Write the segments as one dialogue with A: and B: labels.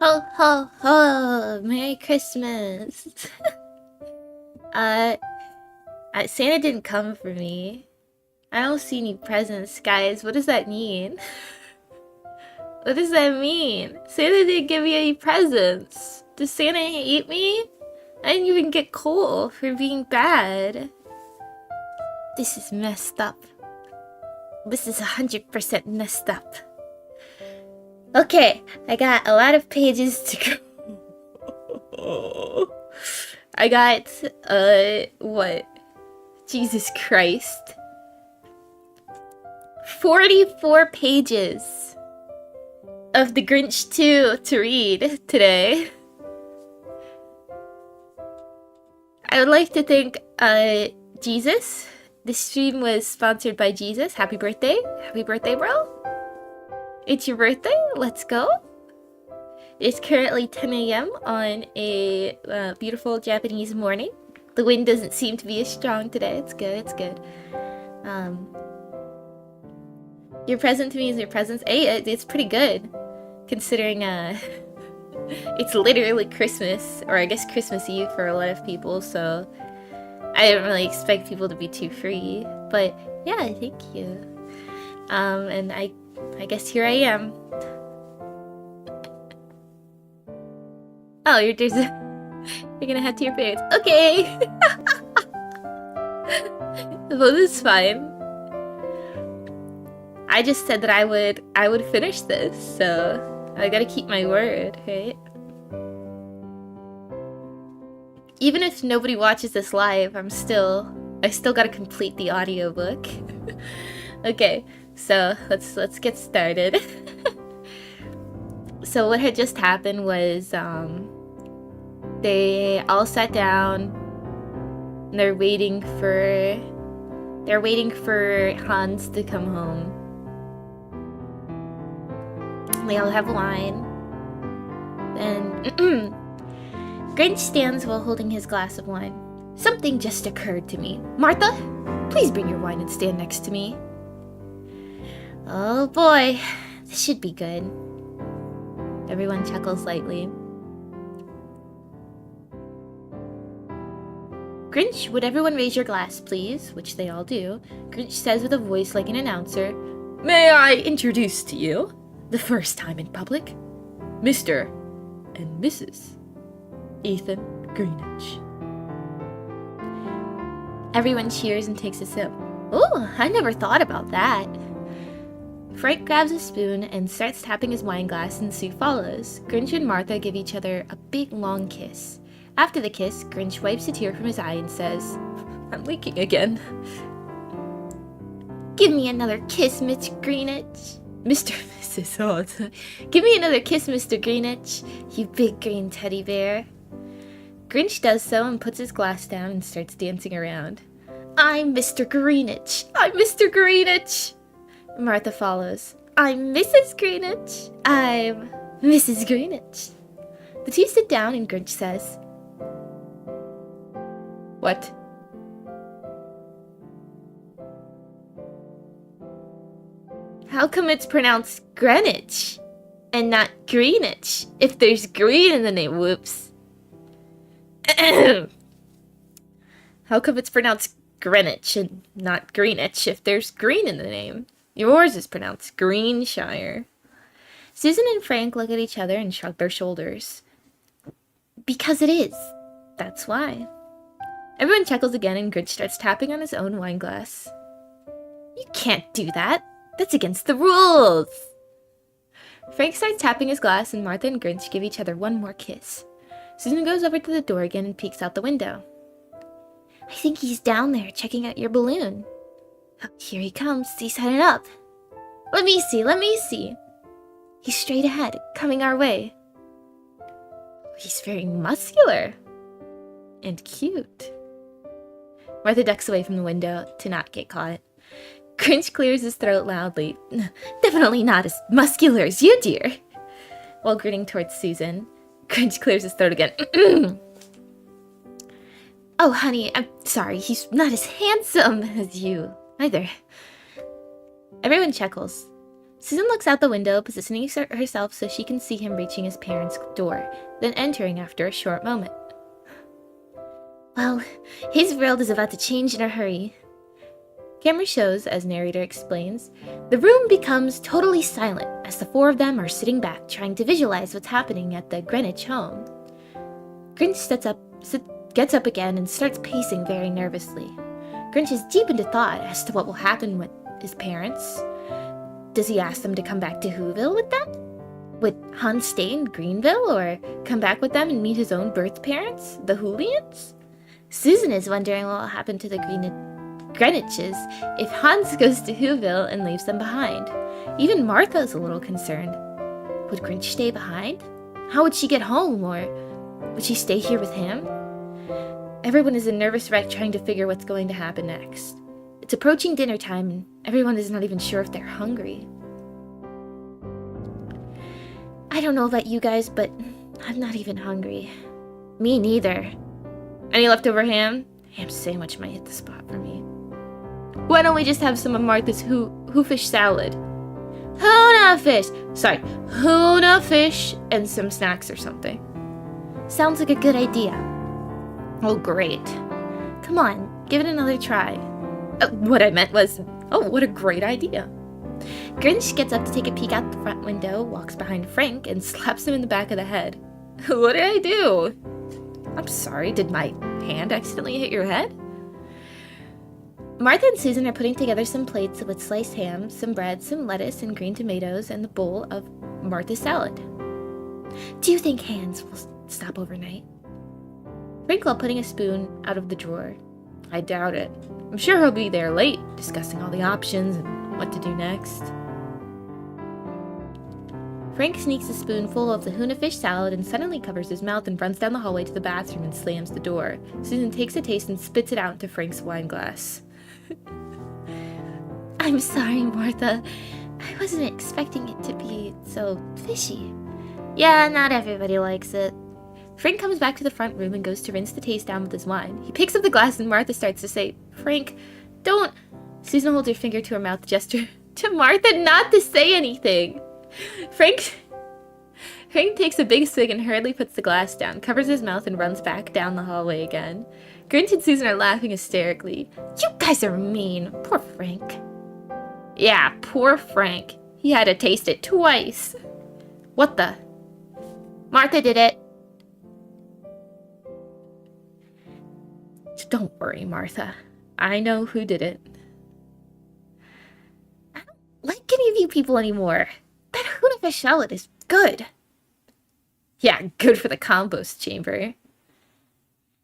A: Ho ho ho! Merry Christmas! uh, Santa didn't come for me. I don't see any presents, guys. What does that mean? What does that mean? Santa didn't give me any presents. Does Santa hate me? I didn't even get coal for being bad. This is messed up. This is 100% messed up. Okay, I got a lot of pages to go. I got, what? Jesus Christ. 44 pages of The Grinch 2 to read today. I would like to thank, Jesus. This stream was sponsored by Jesus. Happy birthday. Happy birthday, bro. It's your birthday. Let's go. It's currently 10 a.m. on a beautiful Japanese morning. The wind doesn't seem to be as strong today. It's good. It's good. Your present to me is your presents. Hey, it's pretty good. Considering, it's literally Christmas. Or I guess Christmas Eve for a lot of people. So I didn't really expect people to be too free. But yeah, thank you. And I guess here I am. Oh, you're gonna head to your parents. Okay! Well, this is fine. I just said that I would finish this, so I gotta keep my word, right? Even if nobody watches this live, I still gotta complete the audiobook. Okay. So let's get started. So what had just happened was they all sat down and they're waiting for Hans to come home. They all have wine. Then Grinch stands while holding his glass of wine. Something just occurred to me. Martha, please bring your wine and stand next to me. Oh boy, this should be good. Everyone chuckles lightly. Grinch, would everyone raise your glass, please? Which they all do. Grinch says with a voice like an announcer, "May I introduce to you, the first time in public, Mr. and Mrs. Ethan Greenwich." Everyone cheers and takes a sip. Oh, I never thought about that. Frank grabs a spoon and starts tapping his wine glass, and Sue follows. Grinch and Martha give each other a big, long kiss. After the kiss, Grinch wipes a tear from his eye and says, "I'm leaking again." "Give me another kiss, Mr. Greenwich." Mr. and Mrs. Oh, give me another kiss, Mr. Greenwich, you big green teddy bear. Grinch does so and puts his glass down and starts dancing around. "I'm Mr. Greenwich. I'm Mr. Greenwich." Martha follows. "I'm Mrs. Greenwich. I'm Mrs. Greenwich." The two sit down and Grinch says, "What?" "How come it's pronounced Greenwich and not Greenwich if there's green in the name? Whoops." "How come it's pronounced Greenwich and not Greenwich if there's green in the name? Yours is pronounced Greenshire." Susan and Frank look at each other and shrug their shoulders. "Because it is. That's why." Everyone chuckles again and Grinch starts tapping on his own wine glass. "You can't do that. That's against the rules." Frank starts tapping his glass and Martha and Grinch give each other one more kiss. Susan goes over to the door again and peeks out the window. "I think he's down there checking out your balloon. Oh, here he comes. He's heading up. Let me see. He's straight ahead, coming our way. He's very muscular. And cute." Martha ducks away from the window to not get caught. Grinch clears his throat loudly. "Definitely not as muscular as you, dear." While grinning towards Susan, Grinch clears his throat again. "Oh, honey, I'm sorry. He's not as handsome as you either." Everyone chuckles. Susan looks out the window, positioning herself so she can see him reaching his parents' door, then entering after a short moment. Well, his world is about to change in a hurry. Camera shows, as narrator explains, the room becomes totally silent as the four of them are sitting back trying to visualize what's happening at the Greenwich home. Grinch gets up again and starts pacing very nervously. Grinch is deep into thought as to what will happen with his parents. Does he ask them to come back to Whoville with them? Would Hans stay in Greenville or come back with them and meet his own birth parents, the Hooligans? Susan is wondering what will happen to the Greenwiches if Hans goes to Whoville and leaves them behind. Even Martha is a little concerned. Would Grinch stay behind? How would she get home, or would she stay here with him? Everyone is a nervous wreck trying to figure what's going to happen next. It's approaching dinner time, and everyone is not even sure if they're hungry. I don't know about you guys, but I'm not even hungry. Me neither. Any leftover ham? Ham sandwich might hit the spot for me. Why don't we just have some of Martha's hoofish salad? Tuna fish and some snacks or something. Sounds like a good idea. Oh, great. Come on, give it another try. What I meant was, oh, what a great idea. Grinch gets up to take a peek out the front window, walks behind Frank, and slaps him in the back of the head. What did I do? I'm sorry, did my hand accidentally hit your head? Martha and Susan are putting together some plates with sliced ham, some bread, some lettuce, and green tomatoes, and the bowl of Martha's salad. Do you think Hans will stop overnight? Frank, while putting a spoon out of the drawer. I doubt it. I'm sure he'll be there late, discussing all the options and what to do next. Frank sneaks a spoonful of the tuna fish salad and suddenly covers his mouth and runs down the hallway to the bathroom and slams the door. Susan takes a taste and spits it out into Frank's wine glass. I'm sorry, Martha. I wasn't expecting it to be so fishy. Yeah, not everybody likes it. Frank comes back to the front room and goes to rinse the taste down with his wine. He picks up the glass and Martha starts to say, Frank, don't... Susan holds her finger to her mouth, gesture to Martha not to say anything. Frank takes a big swig and hurriedly puts the glass down, covers his mouth, and runs back down the hallway again. Grinch and Susan are laughing hysterically. You guys are mean. Poor Frank. Yeah, poor Frank. He had to taste it twice. What the? Martha did it. Don't worry, Martha. I know who did it. I don't like any of you people anymore. That tuna fish salad is good. Yeah, good for the compost chamber.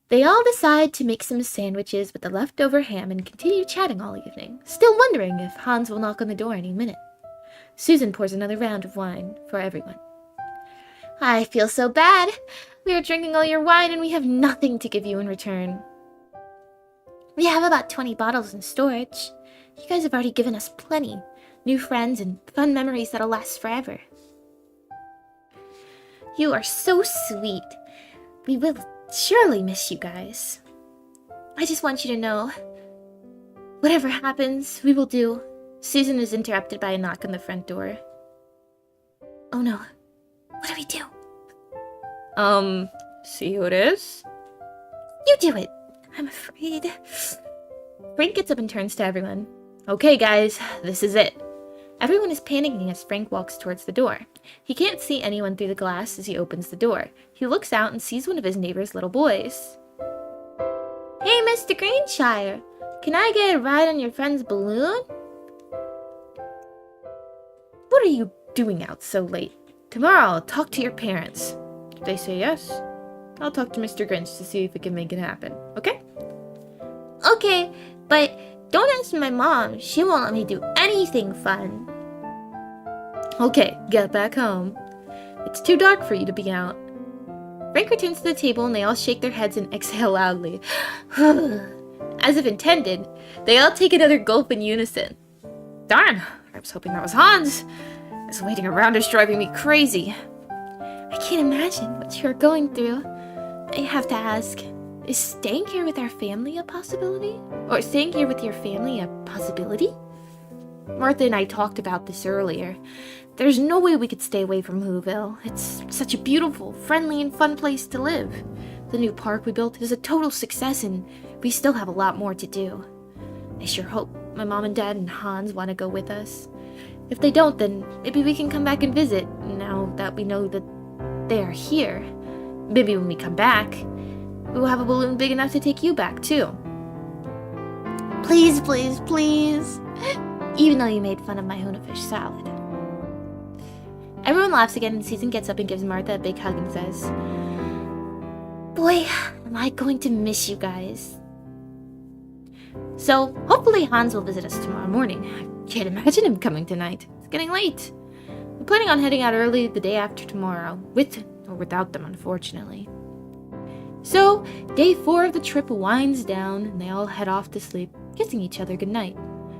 A: They all decide to make some sandwiches with the leftover ham and continue chatting all evening, still wondering if Hans will knock on the door any minute. Susan pours another round of wine for everyone. I feel so bad. We are drinking all your wine and we have nothing to give you in return. We have about 20 bottles in storage. You guys have already given us plenty. New friends and fun memories that'll last forever. You are so sweet. We will surely miss you guys. I just want you to know, whatever happens, we will do. Susan is interrupted by a knock on the front door. Oh no. What do we do? See who it is? You do it. I'm afraid. Frank gets up and turns to everyone. Okay, guys, this is it. Everyone is panicking as Frank walks towards the door. He can't see anyone through the glass as he opens the door. He looks out and sees one of his neighbor's little boys. Hey, Mr. Greenshire, can I get a ride on your friend's balloon? What are you doing out so late? Tomorrow I'll talk to your parents. If they say yes, I'll talk to Mr. Grinch to see if we can make it happen, okay? Okay, but don't ask my mom. She won't let me do anything fun. Okay, get back home. It's too dark for you to be out. Frank returns to the table and they all shake their heads and exhale loudly. As if intended, they all take another gulp in unison. Darn, I was hoping that was Hans. This waiting around is driving me crazy. I can't imagine what you're going through. I have to ask, is staying here with our family a possibility? Or staying here with your family a possibility? Martha and I talked about this earlier. There's no way we could stay away from Whoville. It's such a beautiful, friendly, and fun place to live. The new park we built is a total success, and we still have a lot more to do. I sure hope my mom and dad and Hans want to go with us. If they don't, then maybe we can come back and visit, now that we know that they are here. Maybe when we come back, we'll have a balloon big enough to take you back, too. Please, please, please. Even though you made fun of my tuna fish salad. Everyone laughs again, and Susan gets up and gives Martha a big hug and says, "Boy, am I going to miss you guys." So, hopefully Hans will visit us tomorrow morning. I can't imagine him coming tonight. It's getting late. We're planning on heading out early the day after tomorrow, with or without them, unfortunately. So, day 4 of the trip winds down, and they all head off to sleep, kissing each other goodnight.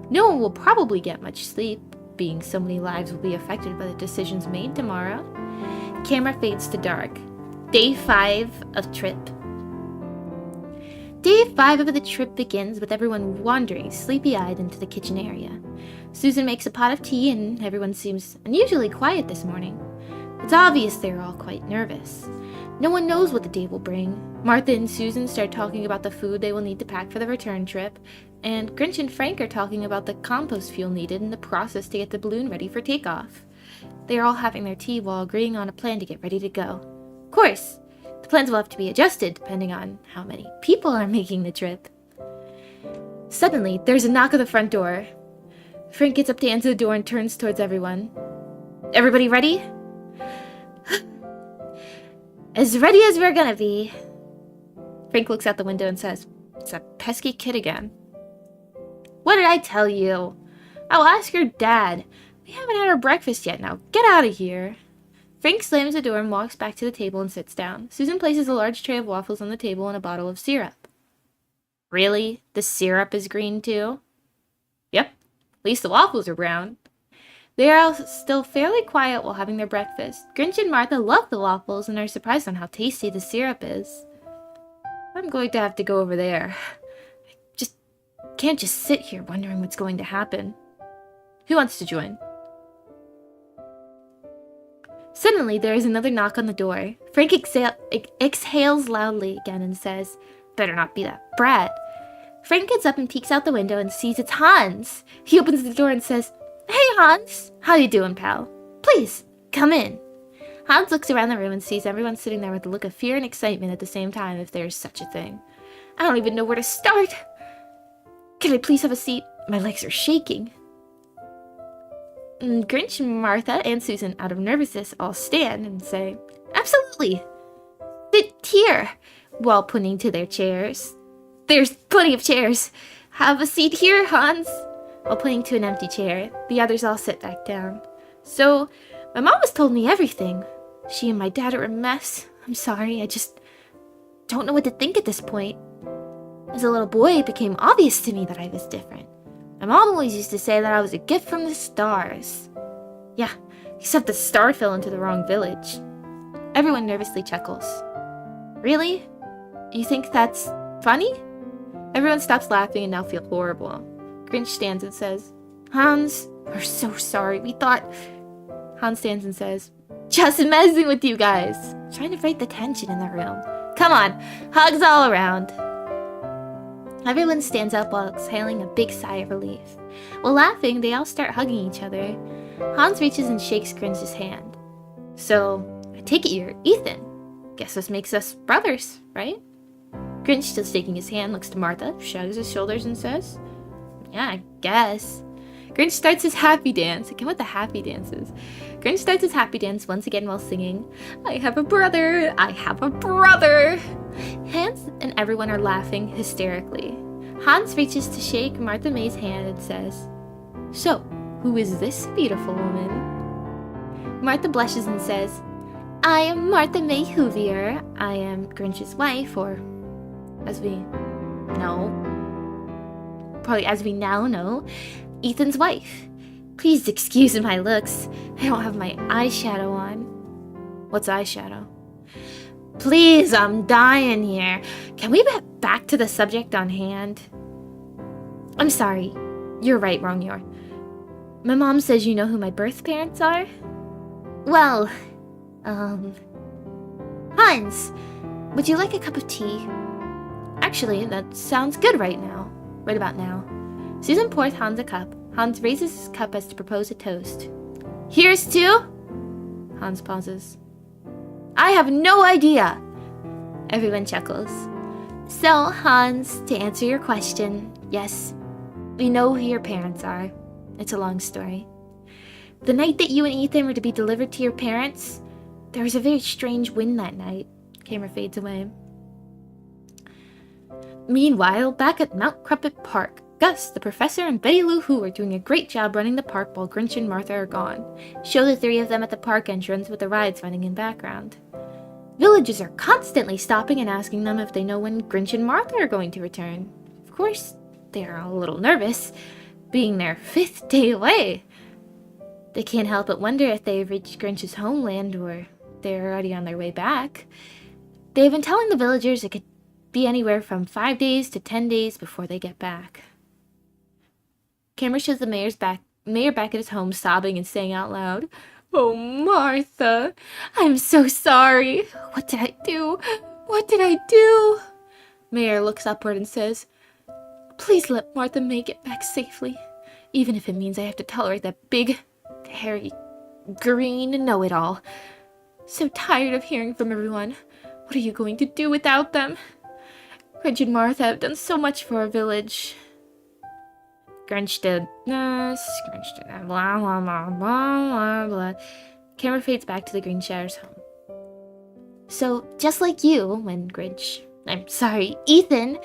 A: No one will probably get much sleep, being so many lives will be affected by the decisions made tomorrow. Camera fades to dark. Day 5 of trip. Day 5 of the trip begins with everyone wandering sleepy-eyed into the kitchen area. Susan makes a pot of tea, and everyone seems unusually quiet this morning. It's obvious they're all quite nervous. No one knows what the day will bring. Martha and Susan start talking about the food they will need to pack for the return trip, and Grinch and Frank are talking about the compost fuel needed in the process to get the balloon ready for takeoff. They are all having their tea while agreeing on a plan to get ready to go. Of course, the plans will have to be adjusted depending on how many people are making the trip. Suddenly, there's a knock at the front door. Frank gets up to answer the door and turns towards everyone. "Everybody ready?" "As ready as we're gonna be." Frank looks out the window and says, "It's that pesky kid again." "What did I tell you? I'll ask your dad. We haven't had our breakfast yet. Now get out of here." Frank slams the door and walks back to the table and sits down. Susan places a large tray of waffles on the table and a bottle of syrup. "Really? The syrup is green too?" "Yep. At least the waffles are brown." They are all still fairly quiet while having their breakfast. Grinch and Martha love the waffles and are surprised on how tasty the syrup is. "I'm going to have to go over there. I can't just sit here wondering what's going to happen. Who wants to join?" Suddenly, there is another knock on the door. Frank exhales loudly again and says, "Better not be that brat." Frank gets up and peeks out the window and sees it's Hans. He opens the door and says, "Hey, Hans. How you doing, pal? Please, come in." Hans looks around the room and sees everyone sitting there with a look of fear and excitement at the same time, if there is such a thing. "I don't even know where to start. Can I please have a seat? My legs are shaking." Grinch, Martha, and Susan, out of nervousness, all stand and say, "Absolutely. Sit here," while pointing to their chairs. "There's plenty of chairs. Have a seat here, Hans," while pointing to an empty chair. The others all sit back down. "So, my mom has told me everything. She and my dad are a mess. I'm sorry, I just don't know what to think at this point. As a little boy, it became obvious to me that I was different. My mom always used to say that I was a gift from the stars. Yeah, except the star fell into the wrong village." Everyone nervously chuckles. "Really? You think that's funny?" Everyone stops laughing and now feel horrible. Grinch stands and says, "Hans, we're so sorry. We thought..." Hans stands and says, "Just messing with you guys. Trying to break the tension in the room. Come on, hugs all around." Everyone stands up while exhaling a big sigh of relief. While laughing, they all start hugging each other. Hans reaches and shakes Grinch's hand. "So, I take it you're Ethan. Guess this makes us brothers, right?" Grinch, still shaking his hand, looks to Martha, shrugs his shoulders, and says, "Yeah, I guess." Grinch starts his happy dance. Again with the happy dances. Grinch starts his happy dance once again while singing, "I have a brother, I have a brother." Hans and everyone are laughing hysterically. Hans reaches to shake Martha May's hand and says, "So, who is this beautiful woman?" Martha blushes and says, "I am Martha May Whovier. I am Grinch's wife, or as we know, probably as we now know, Ethan's wife. Please excuse my looks. I don't have my eyeshadow on." "What's eyeshadow?" "Please, I'm dying here. Can we get back to the subject on hand?" "I'm sorry. You're right, Wrong Yor. My mom says you know who my birth parents are? Well, Hans, would you like a cup of tea? Actually, that sounds good right about now. Susan pours Hans a cup. Hans raises his cup as to propose a toast. Here's to... Hans pauses. I have no idea. Everyone chuckles. So, Hans, to answer your question, yes, we know who your parents are. It's a long story. The night that you and Ethan were to be delivered to your parents, there was a very strange wind that night. Camera fades away. Meanwhile, back at Mount Crumpet Park, Gus, the professor, and Betty Lou Who are doing a great job running the park while Grinch and Martha are gone. Show the three of them at the park entrance with the rides running in background. Villagers are constantly stopping and asking them if they know when Grinch and Martha are going to return. Of course, they are a little nervous, being their 5th day away. They can't help but wonder if they've reached Grinch's homeland or they're already on their way back. They've been telling the villagers it could be anywhere from 5 days to 10 days before they get back. Camera shows the mayor back at his home sobbing and saying out loud, "Oh, Martha, I'm so sorry. What did I do? What did I do?" Mayor looks upward and says, "Please let Martha May get back safely, even if it means I have to tolerate that big, hairy, green know-it-all. So tired of hearing from everyone. What are you going to do without them? Grinch and Martha have done so much for our village." Grinch did this, Grinch did that, blah, blah, blah, blah, blah, blah. Camera fades back to the Grinshire's home. So, just like you, when Ethan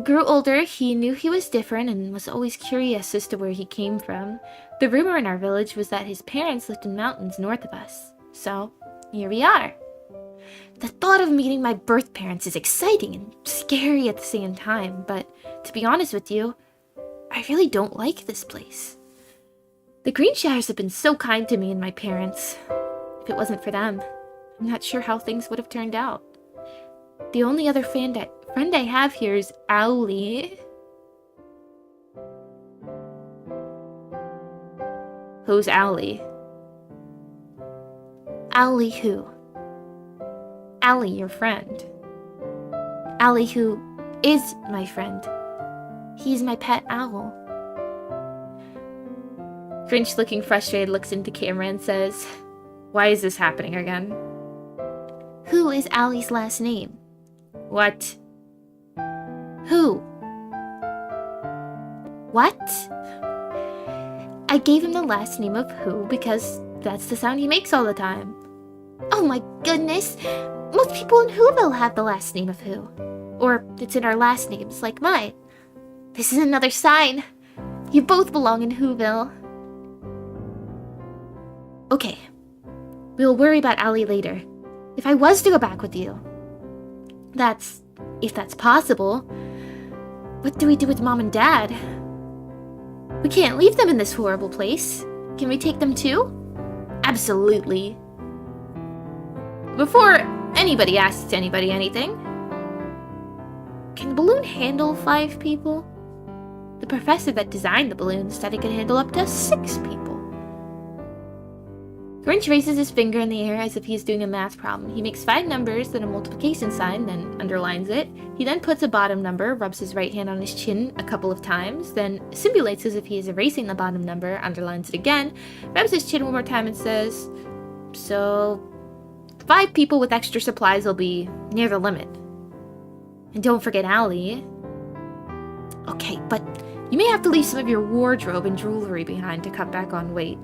A: grew older, he knew he was different and was always curious as to where he came from. The rumor in our village was that his parents lived in mountains north of us. So, here we are. The thought of meeting my birth parents is exciting and scary at the same time, but to be honest with you, I really don't like this place. The Greenshires have been so kind to me and my parents. If it wasn't for them, I'm not sure how things would have turned out. The only other friend I have here is Owlie. Who's Owlie? Owlie who? Owlie, your friend. Owlie who is my friend. He's my pet owl. Grinch, looking frustrated, looks into camera and says, "Why is this happening again?" Who is Owlie's last name? What? Who? What? I gave him the last name of Who because that's the sound he makes all the time. Oh my goodness! Most people in Whoville have the last name of Who. Or it's in our last names, like mine. This is another sign. You both belong in Whoville. Okay. We'll worry about Owlie later. If I was to go back with you, if that's possible, what do we do with Mom and Dad? We can't leave them in this horrible place. Can we take them too? Absolutely. Before anybody asks anybody anything, can the balloon handle 5 people? The professor that designed the balloon said it could handle up to 6 people. Grinch raises his finger in the air as if he's doing a math problem. He makes 5 numbers, then a multiplication sign, then underlines it. He then puts a bottom number, rubs his right hand on his chin a couple of times, then simulates as if he is erasing the bottom number, underlines it again, rubs his chin one more time and says, "So 5 people with extra supplies will be near the limit. And don't forget Owlie." Okay, but you may have to leave some of your wardrobe and jewelry behind to cut back on weight.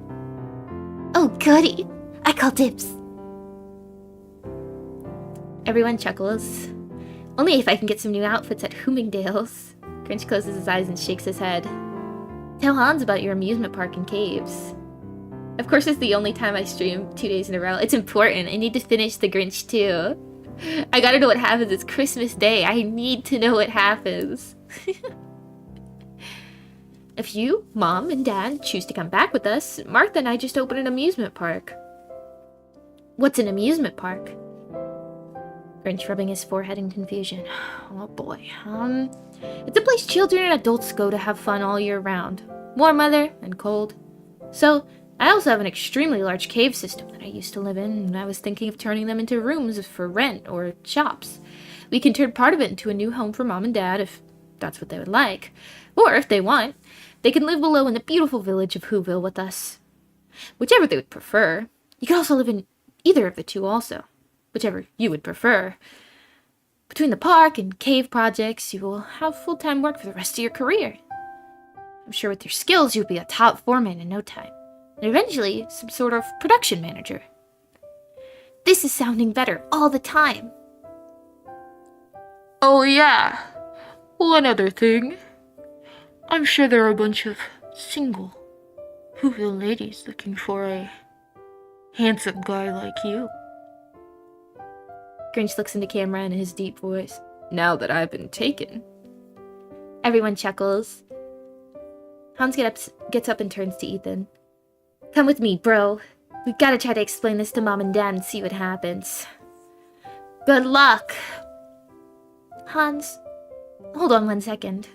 A: Oh, goody! I call dibs. Everyone chuckles. Only if I can get some new outfits at Hoomingdale's. Grinch closes his eyes and shakes his head. Tell Hans about your amusement park and caves. Of course, it's the only time I stream 2 days in a row. It's important. I need to finish the Grinch too. I gotta know what happens. It's Christmas Day. I need to know what happens. If you, Mom, and Dad choose to come back with us, Martha and I just opened an amusement park. What's an amusement park? Grinch rubbing his forehead in confusion. Oh boy. It's a place children and adults go to have fun all year round. Warm weather and cold. So, I also have an extremely large cave system that I used to live in, and I was thinking of turning them into rooms for rent or shops. We can turn part of it into a new home for Mom and Dad if that's what they would like. Or, if they want, they can live below in the beautiful village of Whoville with us. Whichever they would prefer. You could also live in either of the two also. Whichever you would prefer. Between the park and cave projects, you will have full-time work for the rest of your career. I'm sure with your skills, you'll be a top foreman in no time. And eventually, some sort of production manager. This is sounding better all the time.
B: Oh yeah, one other thing. I'm sure there are a bunch of single Whoville ladies looking for a handsome guy like you.
A: Grinch looks into camera in his deep voice. Now that I've been taken. Everyone chuckles. Hans gets up and turns to Ethan. Come with me, bro. We've got to try to explain this to Mom and Dad and see what happens. Good luck. Hans, hold on 1 second.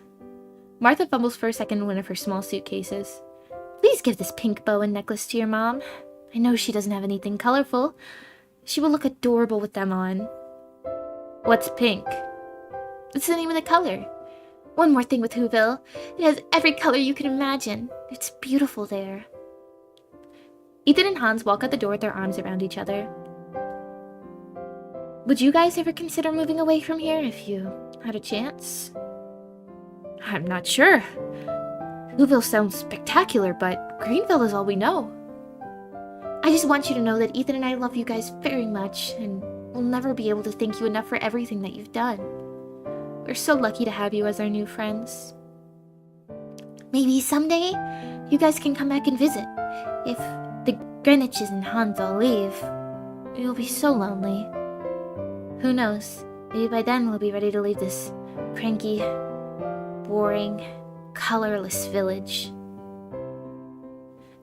A: Martha fumbles for a second in one of her small suitcases. Please give this pink bow and necklace to your mom. I know she doesn't have anything colorful. She will look adorable with them on. What's pink? It's the name of the color. One more thing with Whoville. It has every color you can imagine. It's beautiful there. Ethan and Hans walk out the door with their arms around each other. Would you guys ever consider moving away from here if you had a chance? I'm not sure. Whoville sounds spectacular, but Greenville is all we know. I just want you to know that Ethan and I love you guys very much, and we'll never be able to thank you enough for everything that you've done. We're so lucky to have you as our new friends. Maybe someday, you guys can come back and visit. If the Greenwiches and Hans all leave, you'll be so lonely. Who knows? Maybe by then we'll be ready to leave this cranky, boring, colorless village.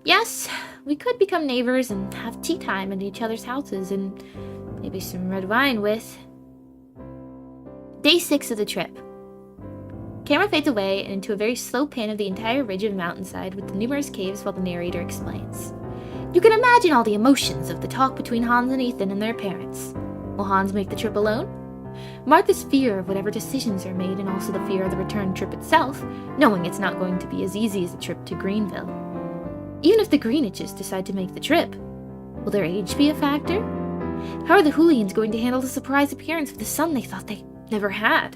A: Yes, we could become neighbors and have tea time at each other's houses and maybe some red wine with... Day 6 of the trip. Camera fades away and into a very slow pan of the entire ridge of mountainside with the numerous caves while the narrator explains. You can imagine all the emotions of the talk between Hans and Ethan and their parents. Will Hans make the trip alone? Martha's fear of whatever decisions are made and also the fear of the return trip itself, knowing it's not going to be as easy as the trip to Greenville. Even if the Greenwiches decide to make the trip, will their age be a factor? How are the Hooligans going to handle the surprise appearance of the son they thought they never had?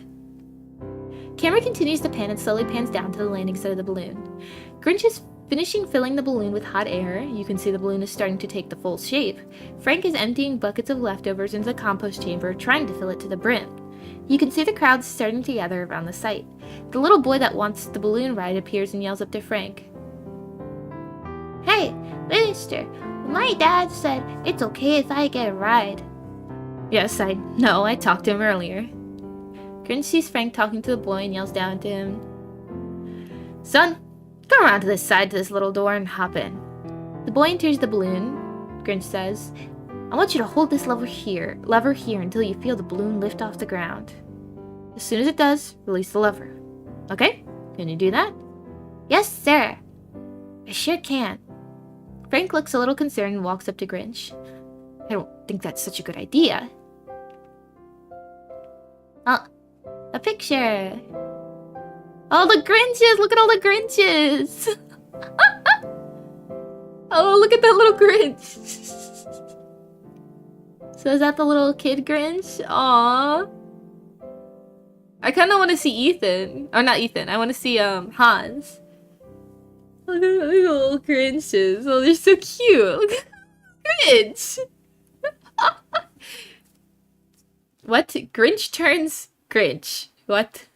A: Camera continues to pan and slowly pans down to the landing site of the balloon. Grinch is finishing filling the balloon with hot air. You can see the balloon is starting to take the full shape. Frank is emptying buckets of leftovers into the compost chamber, trying to fill it to the brim. You can see the crowds starting to gather around the site. The little boy that wants the balloon ride appears and yells up to Frank. Hey, mister, my dad said it's okay if I get a ride. Yes, I know, I talked to him earlier. Grinch sees Frank talking to the boy and yells down to him. Son, come around to this side to this little door and hop in. The boy enters the balloon. Grinch says, I want you to hold this lever here until you feel the balloon lift off the ground. As soon as it does, release the lever. Okay? Can you do that? Yes, sir. I sure can. Frank looks a little concerned and walks up to Grinch. I don't think that's such a good idea. A picture. Oh, the Grinches! Look at all the Grinches! Oh, look at that little Grinch! So is that the little kid Grinch? Aww. I kind of want to see Ethan. Or not Ethan. I want to see Hans. Look at the little Grinches. Oh, they're so cute. Grinch! What? Grinch turns Grinch. What?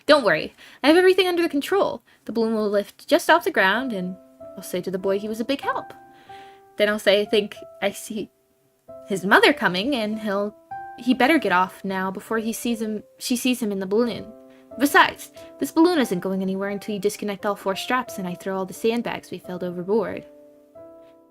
A: Don't worry. I have everything under control. The balloon will lift just off the ground, and I'll say to the boy he was a big help. Then I'll say I think I see his mother coming, and he better get off now before she sees him in the balloon. Besides, this balloon isn't going anywhere until you disconnect all 4 straps and I throw all the sandbags we filled overboard.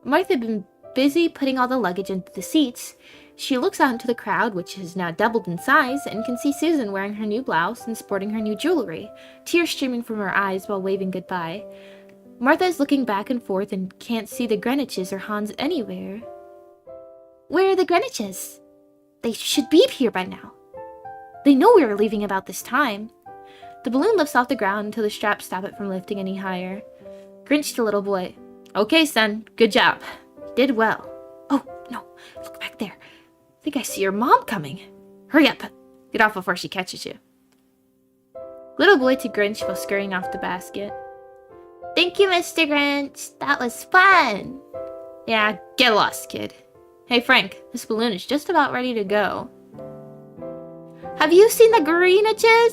A: Martha had been busy putting all the luggage into the seats. She looks out into the crowd, which has now doubled in size, and can see Susan wearing her new blouse and sporting her new jewelry, tears streaming from her eyes while waving goodbye. Martha is looking back and forth and can't see the Greenwiches or Hans anywhere. Where are the Greenwiches? They should be here by now. They know we are leaving about this time. The balloon lifts off the ground until the straps stop it from lifting any higher. Grinch the little boy. Okay, son. Good job. You did well. Oh, no. Look back there. I think I see your mom coming. Hurry up. Get off before she catches you. Little boy to Grinch while scurrying off the basket. Thank you, Mr. Grinch. That was fun. Yeah, get lost, kid. Hey, Frank. This balloon is just about ready to go. Have you seen the Greenwiches?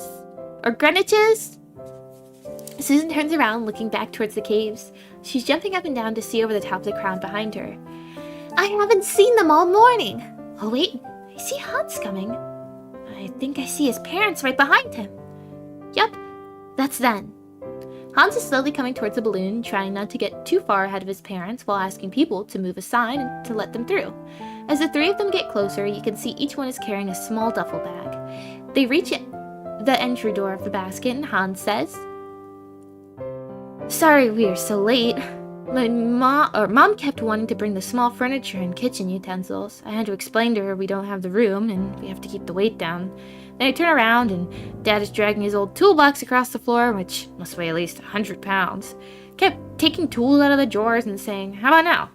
A: Or Greenwiches? Susan turns around, looking back towards the caves. She's jumping up and down to see over the top of the crowd behind her. I haven't seen them all morning. Oh, wait. I see Hans coming. I think I see his parents right behind him. Yup, that's them. Hans is slowly coming towards the balloon, trying not to get too far ahead of his parents while asking people to move aside and to let them through. As the three of them get closer, you can see each one is carrying a small duffel bag. They reach the entry door of the basket and Hans says, Sorry we are so late. My mom kept wanting to bring the small furniture and kitchen utensils. I had to explain to her we don't have the room and we have to keep the weight down. Then I turn around and Dad is dragging his old toolbox across the floor, which must weigh at least 100 pounds. Kept taking tools out of the drawers and saying, How about now?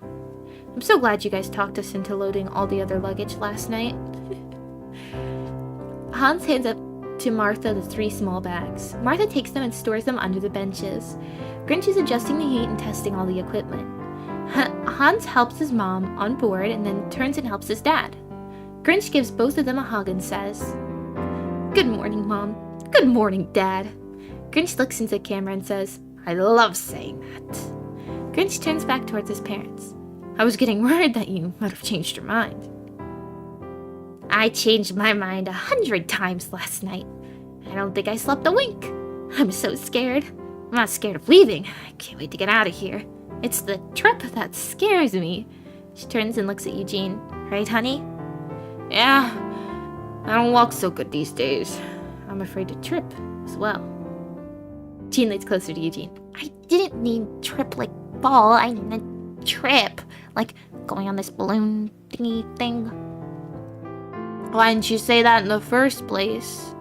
A: I'm so glad you guys talked us into loading all the other luggage last night. Hans hands up to Martha the 3 small bags. Martha takes them and stores them under the benches. Grinch is adjusting the heat and testing all the equipment. Hans helps his mom on board and then turns and helps his dad. Grinch gives both of them a hug and says, Good morning, Mom. Good morning, Dad. Grinch looks into the camera and says, I love saying that. Grinch turns back towards his parents. I was getting worried that you might have changed your mind. I changed my mind 100 times last night. I don't think I slept a wink. I'm so scared. I'm not scared of leaving. I can't wait to get out of here. It's the trip that scares me. She turns and looks at Eugene. Right, honey? Yeah. I don't walk so good these days. I'm afraid to trip as well. Jean leans closer to Eugene. I didn't mean trip like fall. I meant trip. Like going on this balloon thingy thing. Why didn't you say that in the first place?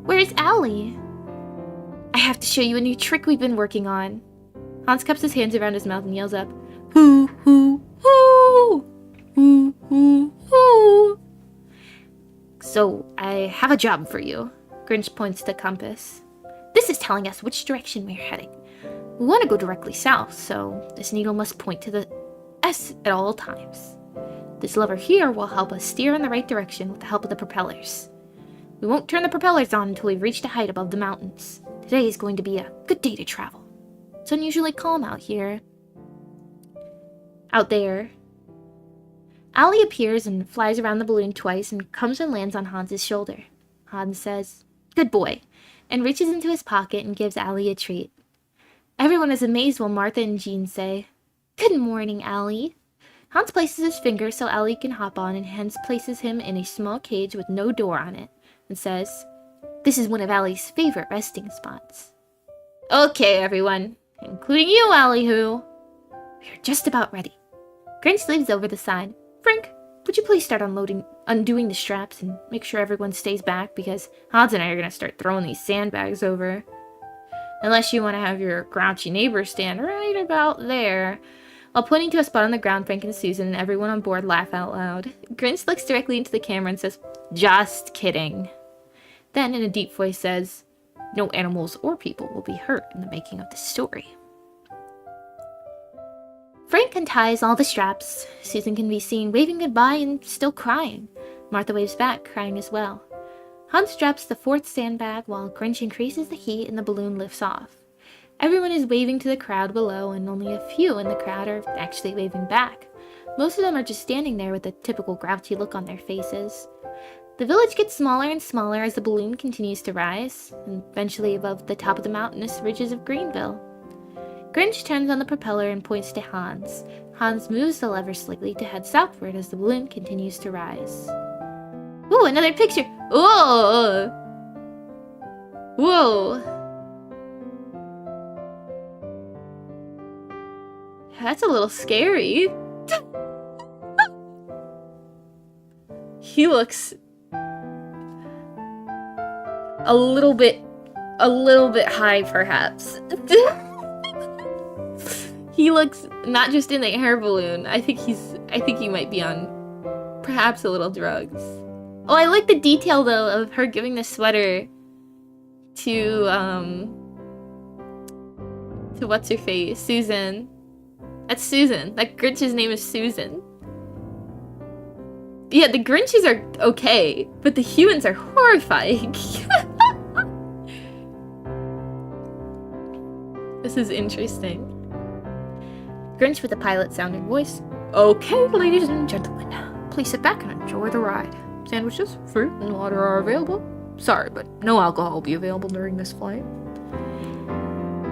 A: Where's Allie? I have to show you a new trick we've been working on. Hans cups his hands around his mouth and yells up, Hoo, hoo, hoo! Hoo, hoo, hoo! So, I have a job for you. Grinch points to the compass. This is telling us which direction we're heading. We want to go directly south, so this needle must point to the S at all times. This lever here will help us steer in the right direction with the help of the propellers. We won't turn the propellers on until we've reached a height above the mountains. Today is going to be a good day to travel. It's unusually calm out here. Out there. Allie appears and flies around the balloon twice and comes and lands on Hans's shoulder. Hans says, Good boy, and reaches into his pocket and gives Allie a treat. Everyone is amazed while Martha and Jean say, Good morning, Allie. Hans places his finger so Allie can hop on and Hans places him in a small cage with no door on it and says, This is one of Allie's favorite resting spots. Okay, everyone, including you, Allie-hoo. We're just about ready. Grinch leaves over the side. Frank, would you please start undoing the straps and make sure everyone stays back because Hans and I are going to start throwing these sandbags over. Unless you want to have your grouchy neighbor stand right about there. While pointing to a spot on the ground, Frank and Susan and everyone on board laugh out loud. Grinch looks directly into the camera and says, Just kidding. Then, in a deep voice, says, No animals or people will be hurt in the making of this story. Frank unties all the straps. Susan can be seen waving goodbye and still crying. Martha waves back, crying as well. Hans straps the 4th sandbag while Grinch increases the heat and the balloon lifts off. Everyone is waving to the crowd below, and only a few in the crowd are actually waving back. Most of them are just standing there with a typical grouchy look on their faces. The village gets smaller and smaller as the balloon continues to rise, and eventually above the top of the mountainous ridges of Greenville. Grinch turns on the propeller and points to Hans. Hans moves the lever slightly to head southward as the balloon continues to rise. Ooh, another picture! Whoa! Whoa! That's a little scary. He looks a little bit high, perhaps. He looks not just in the air balloon. I think he might be on perhaps a little drugs. Oh, I like the detail though of her giving the sweater to what's her face? Susan. That's Susan. That Grinch's name is Susan. Yeah, the Grinches are okay, but the humans are horrifying. This is interesting. Grinch with a pilot-sounding voice. Okay, ladies and gentlemen, please sit back and enjoy the ride. Sandwiches, fruit, and water are available. Sorry, but no alcohol will be available during this flight.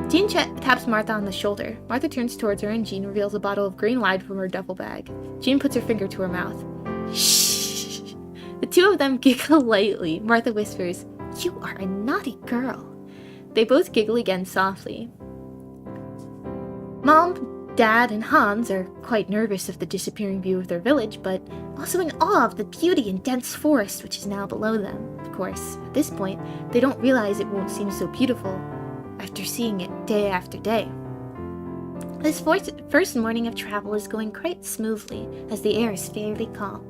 A: Jean taps Martha on the shoulder. Martha turns towards her and Jean reveals a bottle of green wine from her duffel bag. Jean puts her finger to her mouth. Shh! The two of them giggle lightly. Martha whispers, "You are a naughty girl." They both giggle again softly. Mom, Dad, and Hans are quite nervous of the disappearing view of their village, but also in awe of the beauty and dense forest which is now below them. Of course, at this point, they don't realize it won't seem so beautiful after seeing it day after day. This first morning of travel is going quite smoothly, as the air is fairly calm.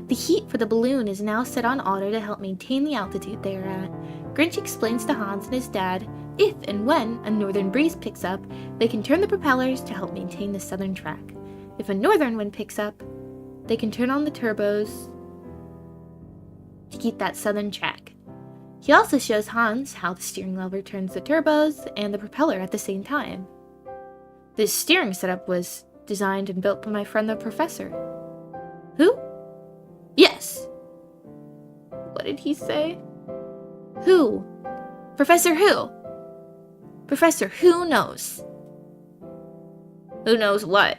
A: The heat for the balloon is now set on auto to help maintain the altitude they are at. Grinch explains to Hans and his dad, if and when a northern breeze picks up, they can turn the propellers to help maintain the southern track. If a northern wind picks up, they can turn on the turbos to keep that southern track. He also shows Hans how the steering lever turns the turbos and the propeller at the same time. This steering setup was designed and built by my friend the professor. Who? Yes. What did he say? Who? Professor who? Professor who knows? Who knows what?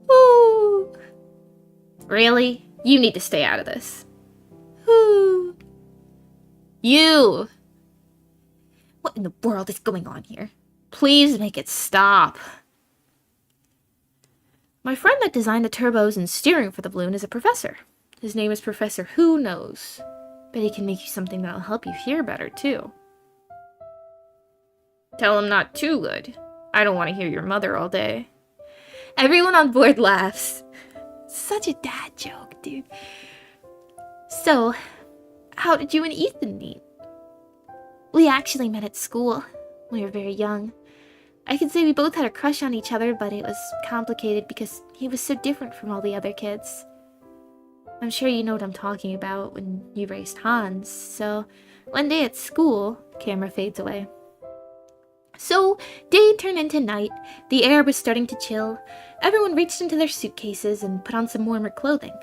A: Woo! Really? You need to stay out of this. Woo! You! What in the world is going on here? Please make it stop. My friend that designed the turbos and steering for the balloon is a professor. His name is Professor Who Knows. Bet he can make you something that'll help you hear better, too. Tell him not too good. I don't want to hear your mother all day. Everyone on board laughs. Such a dad joke, dude. So, how did you and Ethan meet? We actually met at school. We were very young. I could say we both had a crush on each other, but it was complicated because he was so different from all the other kids. I'm sure you know what I'm talking about when you raised Hans. So, one day at school, camera fades away. So, day turned into night. The air was starting to chill. Everyone reached into their suitcases and put on some warmer clothing.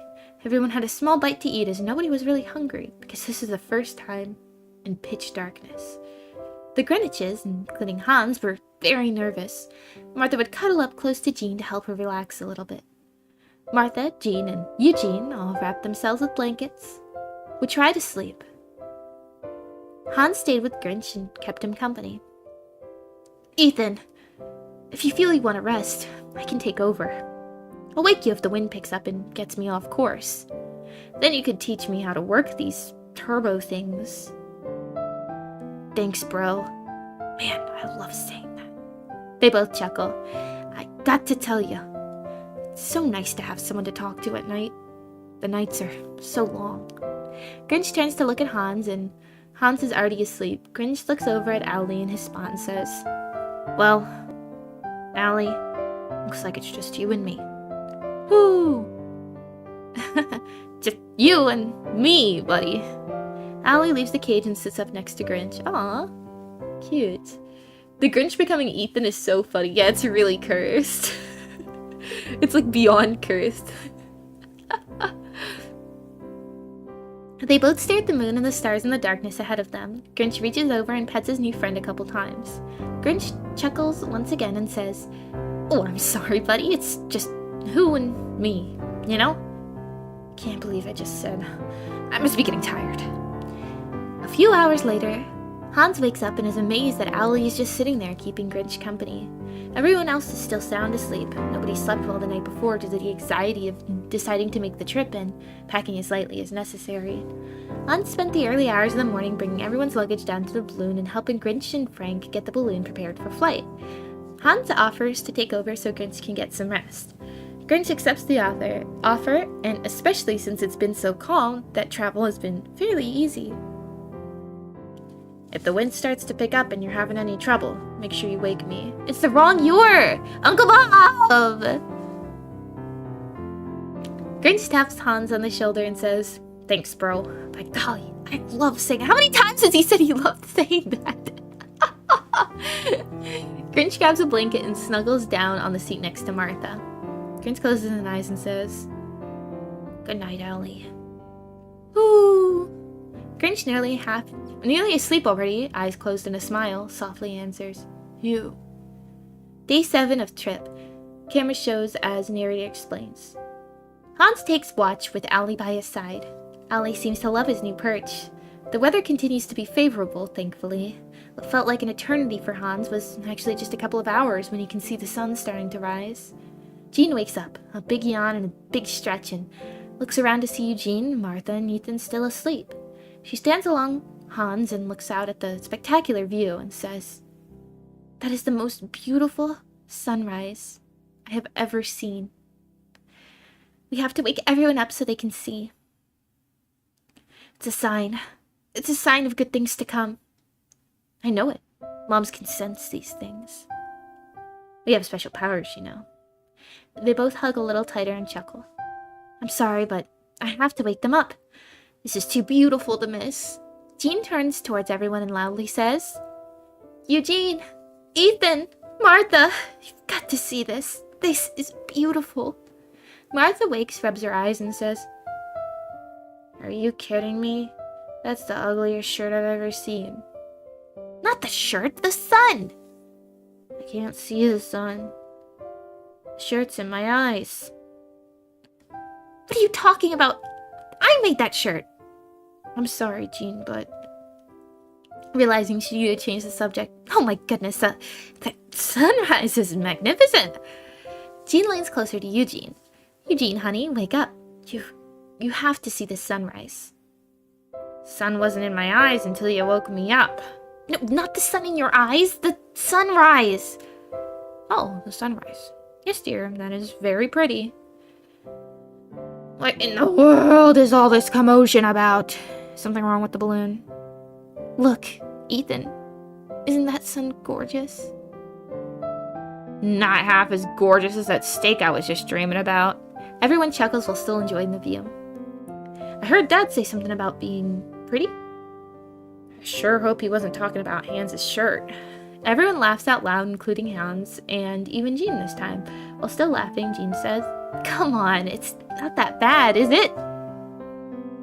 A: Everyone had a small bite to eat as nobody was really hungry, because this is the first time in pitch darkness. The Greenwiches, including Hans, were very nervous. Martha would cuddle up close to Jean to help her relax a little bit. Martha, Jean, and Eugene all wrapped themselves with blankets, would try to sleep. Hans stayed with Grinch and kept him company. Ethan, if you feel you want to rest, I can take over. I'll wake you if the wind picks up and gets me off course. Then you could teach me how to work these turbo things. Thanks, bro. Man, I love saying that. They both chuckle. I got to tell you, it's so nice to have someone to talk to at night. The nights are so long. Grinch turns to look at Hans, and Hans is already asleep. Grinch looks over at Owlie in his spot and says, "Well, Owlie, looks like it's just you and me." Whoo! Just you and me, buddy. Owlie leaves the cage and sits up next to Grinch. Aw, cute. The Grinch becoming Ethan is so funny. Yeah, it's really cursed. It's like beyond cursed. They both stare at the moon and the stars in the darkness ahead of them. Grinch reaches over and pets his new friend a couple times. Grinch chuckles once again and says, "Oh, I'm sorry, buddy. It's just who and me, you know?" Can't believe I just said. I must be getting tired. A few hours later, Hans wakes up and is amazed that Owlie is just sitting there keeping Grinch company. Everyone else is still sound asleep. Nobody slept well the night before due to the anxiety of deciding to make the trip and packing as lightly as necessary. Hans spent the early hours of the morning bringing everyone's luggage down to the balloon and helping Grinch and Frank get the balloon prepared for flight. Hans offers to take over so Grinch can get some rest. Grinch accepts the offer, and especially since it's been so calm, that travel has been fairly easy. If the wind starts to pick up and you're having any trouble, make sure you wake me. It's the wrong "you're"! Uncle Bob! Grinch taps Hans on the shoulder and says, "Thanks, bro." By golly, I love saying it. How many times has he said he loved saying that? Grinch grabs a blanket and snuggles down on the seat next to Martha. Grinch closes his eyes and says, "Good night, Ellie." Ooh. Grinch, nearly asleep already, eyes closed in a smile, softly answers, "You." Day 7 of trip. Camera shows as narrator explains. Hans takes watch with Owlie by his side. Owlie seems to love his new perch. The weather continues to be favorable, thankfully. What felt like an eternity for Hans was actually just a couple of hours when he can see the sun starting to rise. Jean wakes up, a big yawn and a big stretch, and looks around to see Eugene, Martha, and Ethan still asleep. She stands along Hans and looks out at the spectacular view and says, "That is the most beautiful sunrise I have ever seen. We have to wake everyone up so they can see. It's a sign. It's a sign of good things to come. I know it. Moms can sense these things. We have special powers, you know." They both hug a little tighter and chuckle. "I'm sorry, but I have to wake them up. This is too beautiful to miss." Jean turns towards everyone and loudly says, "Eugene, Ethan, Martha, you've got to see this. This is beautiful." Martha wakes, rubs her eyes, and says, "Are you kidding me? That's the ugliest shirt I've ever seen." "Not the shirt, the sun." "I can't see the sun. The shirt's in my eyes." "What are you talking about? I made that shirt." "I'm sorry, Jean, but..." Realizing she needed to change the subject. "Oh my goodness, that sunrise is magnificent." Jean leans closer to Eugene. "Eugene, honey, wake up. You have to see the sunrise." "Sun wasn't in my eyes until you woke me up." "No, not the sun in your eyes, the sunrise." "Oh, the sunrise. Yes, dear, that is very pretty." "What in the world is all this commotion about? Something wrong with the balloon?" "Look, Ethan, isn't that sun gorgeous?" "Not half as gorgeous as that steak I was just dreaming about." Everyone chuckles while still enjoying the view. "I heard Dad say something about being pretty." "I sure hope he wasn't talking about Hans' shirt." Everyone laughs out loud, including Hans, and even Jean this time. While still laughing, Jean says, "Come on, it's not that bad, is it?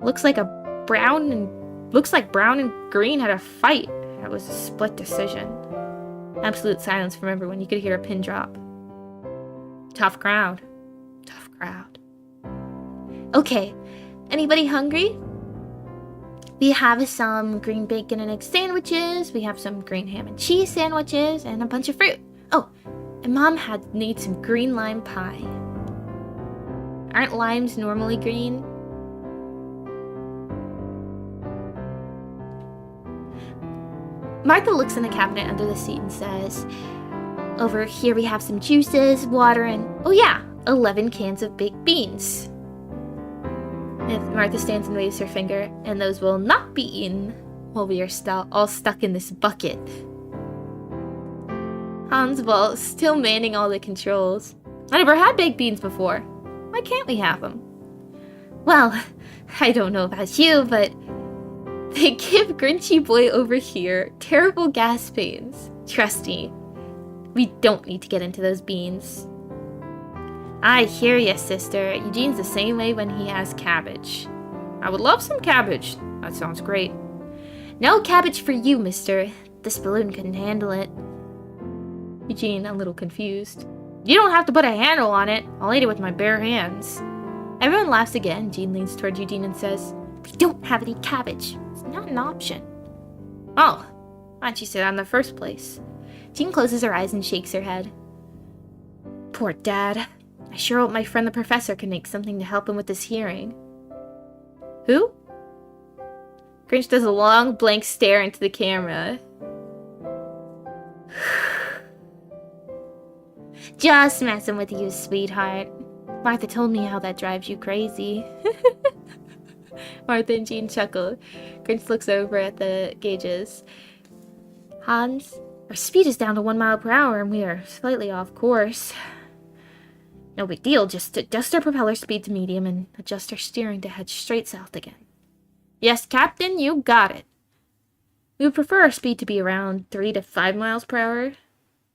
A: Looks like brown and green had a fight. That was a split decision." Absolute silence from everyone. You could hear a pin drop. Tough crowd. Tough crowd. "Okay, anybody hungry? We have some green bacon and egg sandwiches, we have some green ham and cheese sandwiches, and a bunch of fruit. Oh, and Mom had made some green lime pie." "Aren't limes normally green?" Martha looks in the cabinet under the seat and says, "Over here we have some juices, water, and, oh yeah, 11 cans of baked beans." Martha stands and waves her finger, "And those will not be eaten while we are all stuck in this bucket." Hans, well, still manning all the controls. "I never had baked beans before. Why can't we have them?" "Well, I don't know about you, but they give Grinchy boy over here terrible gas pains. Trust me, we don't need to get into those beans." "I hear ya, sister. Eugene's the same way when he has cabbage." "I would love some cabbage. That sounds great." "No cabbage for you, mister. This balloon couldn't handle it." Eugene, a little confused. "You don't have to put a handle on it. I'll eat it with my bare hands." Everyone laughs again. Jean leans toward Eugene and says, "We don't have any cabbage. It's not an option." "Oh, Why'd you say that in the first place? Jean closes her eyes and shakes her head. Poor Dad. I sure hope my friend the professor can make something to help him with his hearing. Who? Grinch does a long, blank stare into the camera. Just messing with you, sweetheart. Martha told me how that drives you crazy. Martha and Jean chuckle. Grinch looks over at the gauges. Hans, our speed is down to 1 mile per hour and we are slightly off course. No big deal, just adjust our propeller speed to medium and adjust our steering to head straight south again. Yes, Captain, you got it. We would prefer our speed to be around 3 to 5 miles per hour.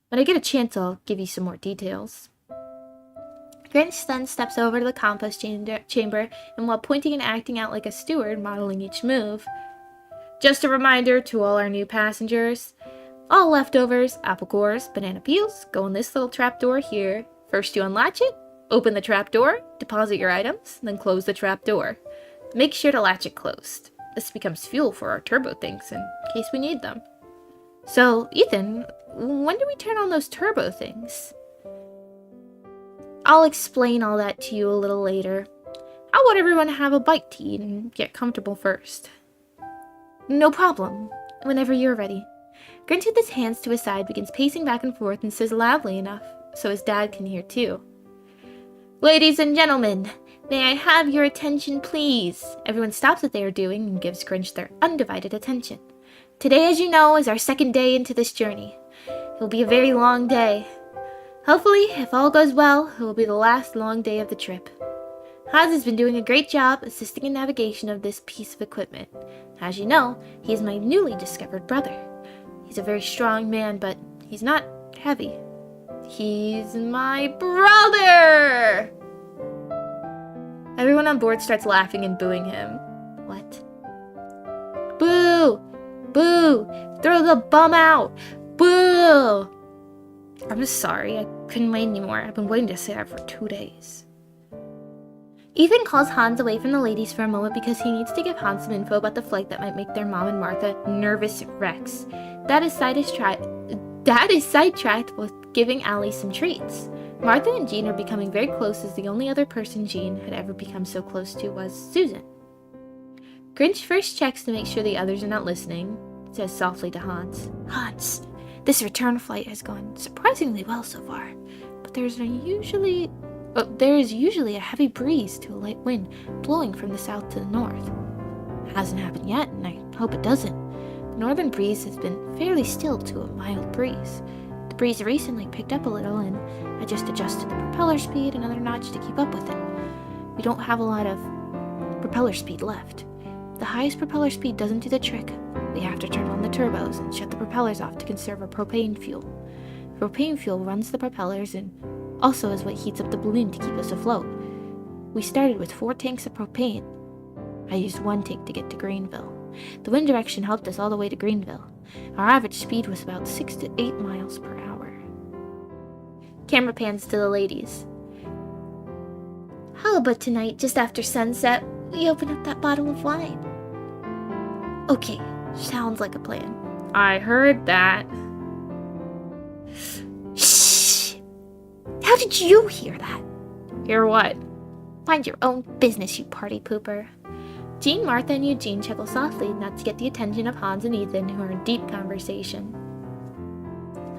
A: When I get a chance, I'll give you some more details. Grinch then steps over to the compost chamber, and while pointing and acting out like a steward, modeling each move. Just a reminder to all our new passengers, all leftovers, apple cores, banana peels, go in this little trapdoor here. First you unlatch it, open the trapdoor, deposit your items, then close the trapdoor. Make sure to latch it closed. This becomes fuel for our turbo things in case we need them. So, Ethan, when do we turn on those turbo things? I'll explain all that to you a little later. How about everyone have a bite to eat and get comfortable first? No problem. Whenever you're ready. Grinch with his hands to his side begins pacing back and forth and says loudly enough so his dad can hear too. Ladies and gentlemen, may I have your attention please? Everyone stops what they are doing and gives Grinch their undivided attention. Today, as you know, is our second day into this journey. It will be a very long day. Hopefully, if all goes well, it will be the last long day of the trip. Hans has been doing a great job assisting in navigation of this piece of equipment. As you know, he is my newly discovered brother. He's a very strong man, but he's not heavy. He's my brother! Everyone on board starts laughing and booing him. What? Boo! Boo! Throw the bum out! Boo! I'm just sorry, I couldn't wait anymore. I've been waiting to say that for 2 days. Ethan calls Hans away from the ladies for a moment because he needs to give Hans some info about the flight that might make their mom and Martha nervous wrecks. Dad is sidetracked with giving Allie some treats. Martha and Jean are becoming very close as the only other person Jean had ever become so close to was Susan. Grinch first checks to make sure the others are not listening, says softly to Hans. Hans, this return flight has gone surprisingly well so far, but there is usually a heavy breeze to a light wind blowing from the south to the north. It hasn't happened yet, and I hope it doesn't. The northern breeze has been fairly still to a mild breeze. The breeze recently picked up a little, and I just adjusted the propeller speed another notch to keep up with it. We don't have a lot of propeller speed left. The highest propeller speed doesn't do the trick. We have to turn on the turbos and shut the propellers off to conserve our propane fuel. Propane fuel runs the propellers and also is what heats up the balloon to keep us afloat. We started with 4 tanks of propane. I used 1 tank to get to Greenville. The wind direction helped us all the way to Greenville. Our average speed was about 6 to 8 miles per hour. Camera pans to the ladies. How about tonight, just after sunset, we open up that bottle of wine? Okay, sounds like a plan. I heard that. Shh! How did you hear that? Hear what? Mind your own business, you party pooper. Jean, Martha, and Eugene chuckle softly, not to get the attention of Hans and Ethan, who are in deep conversation.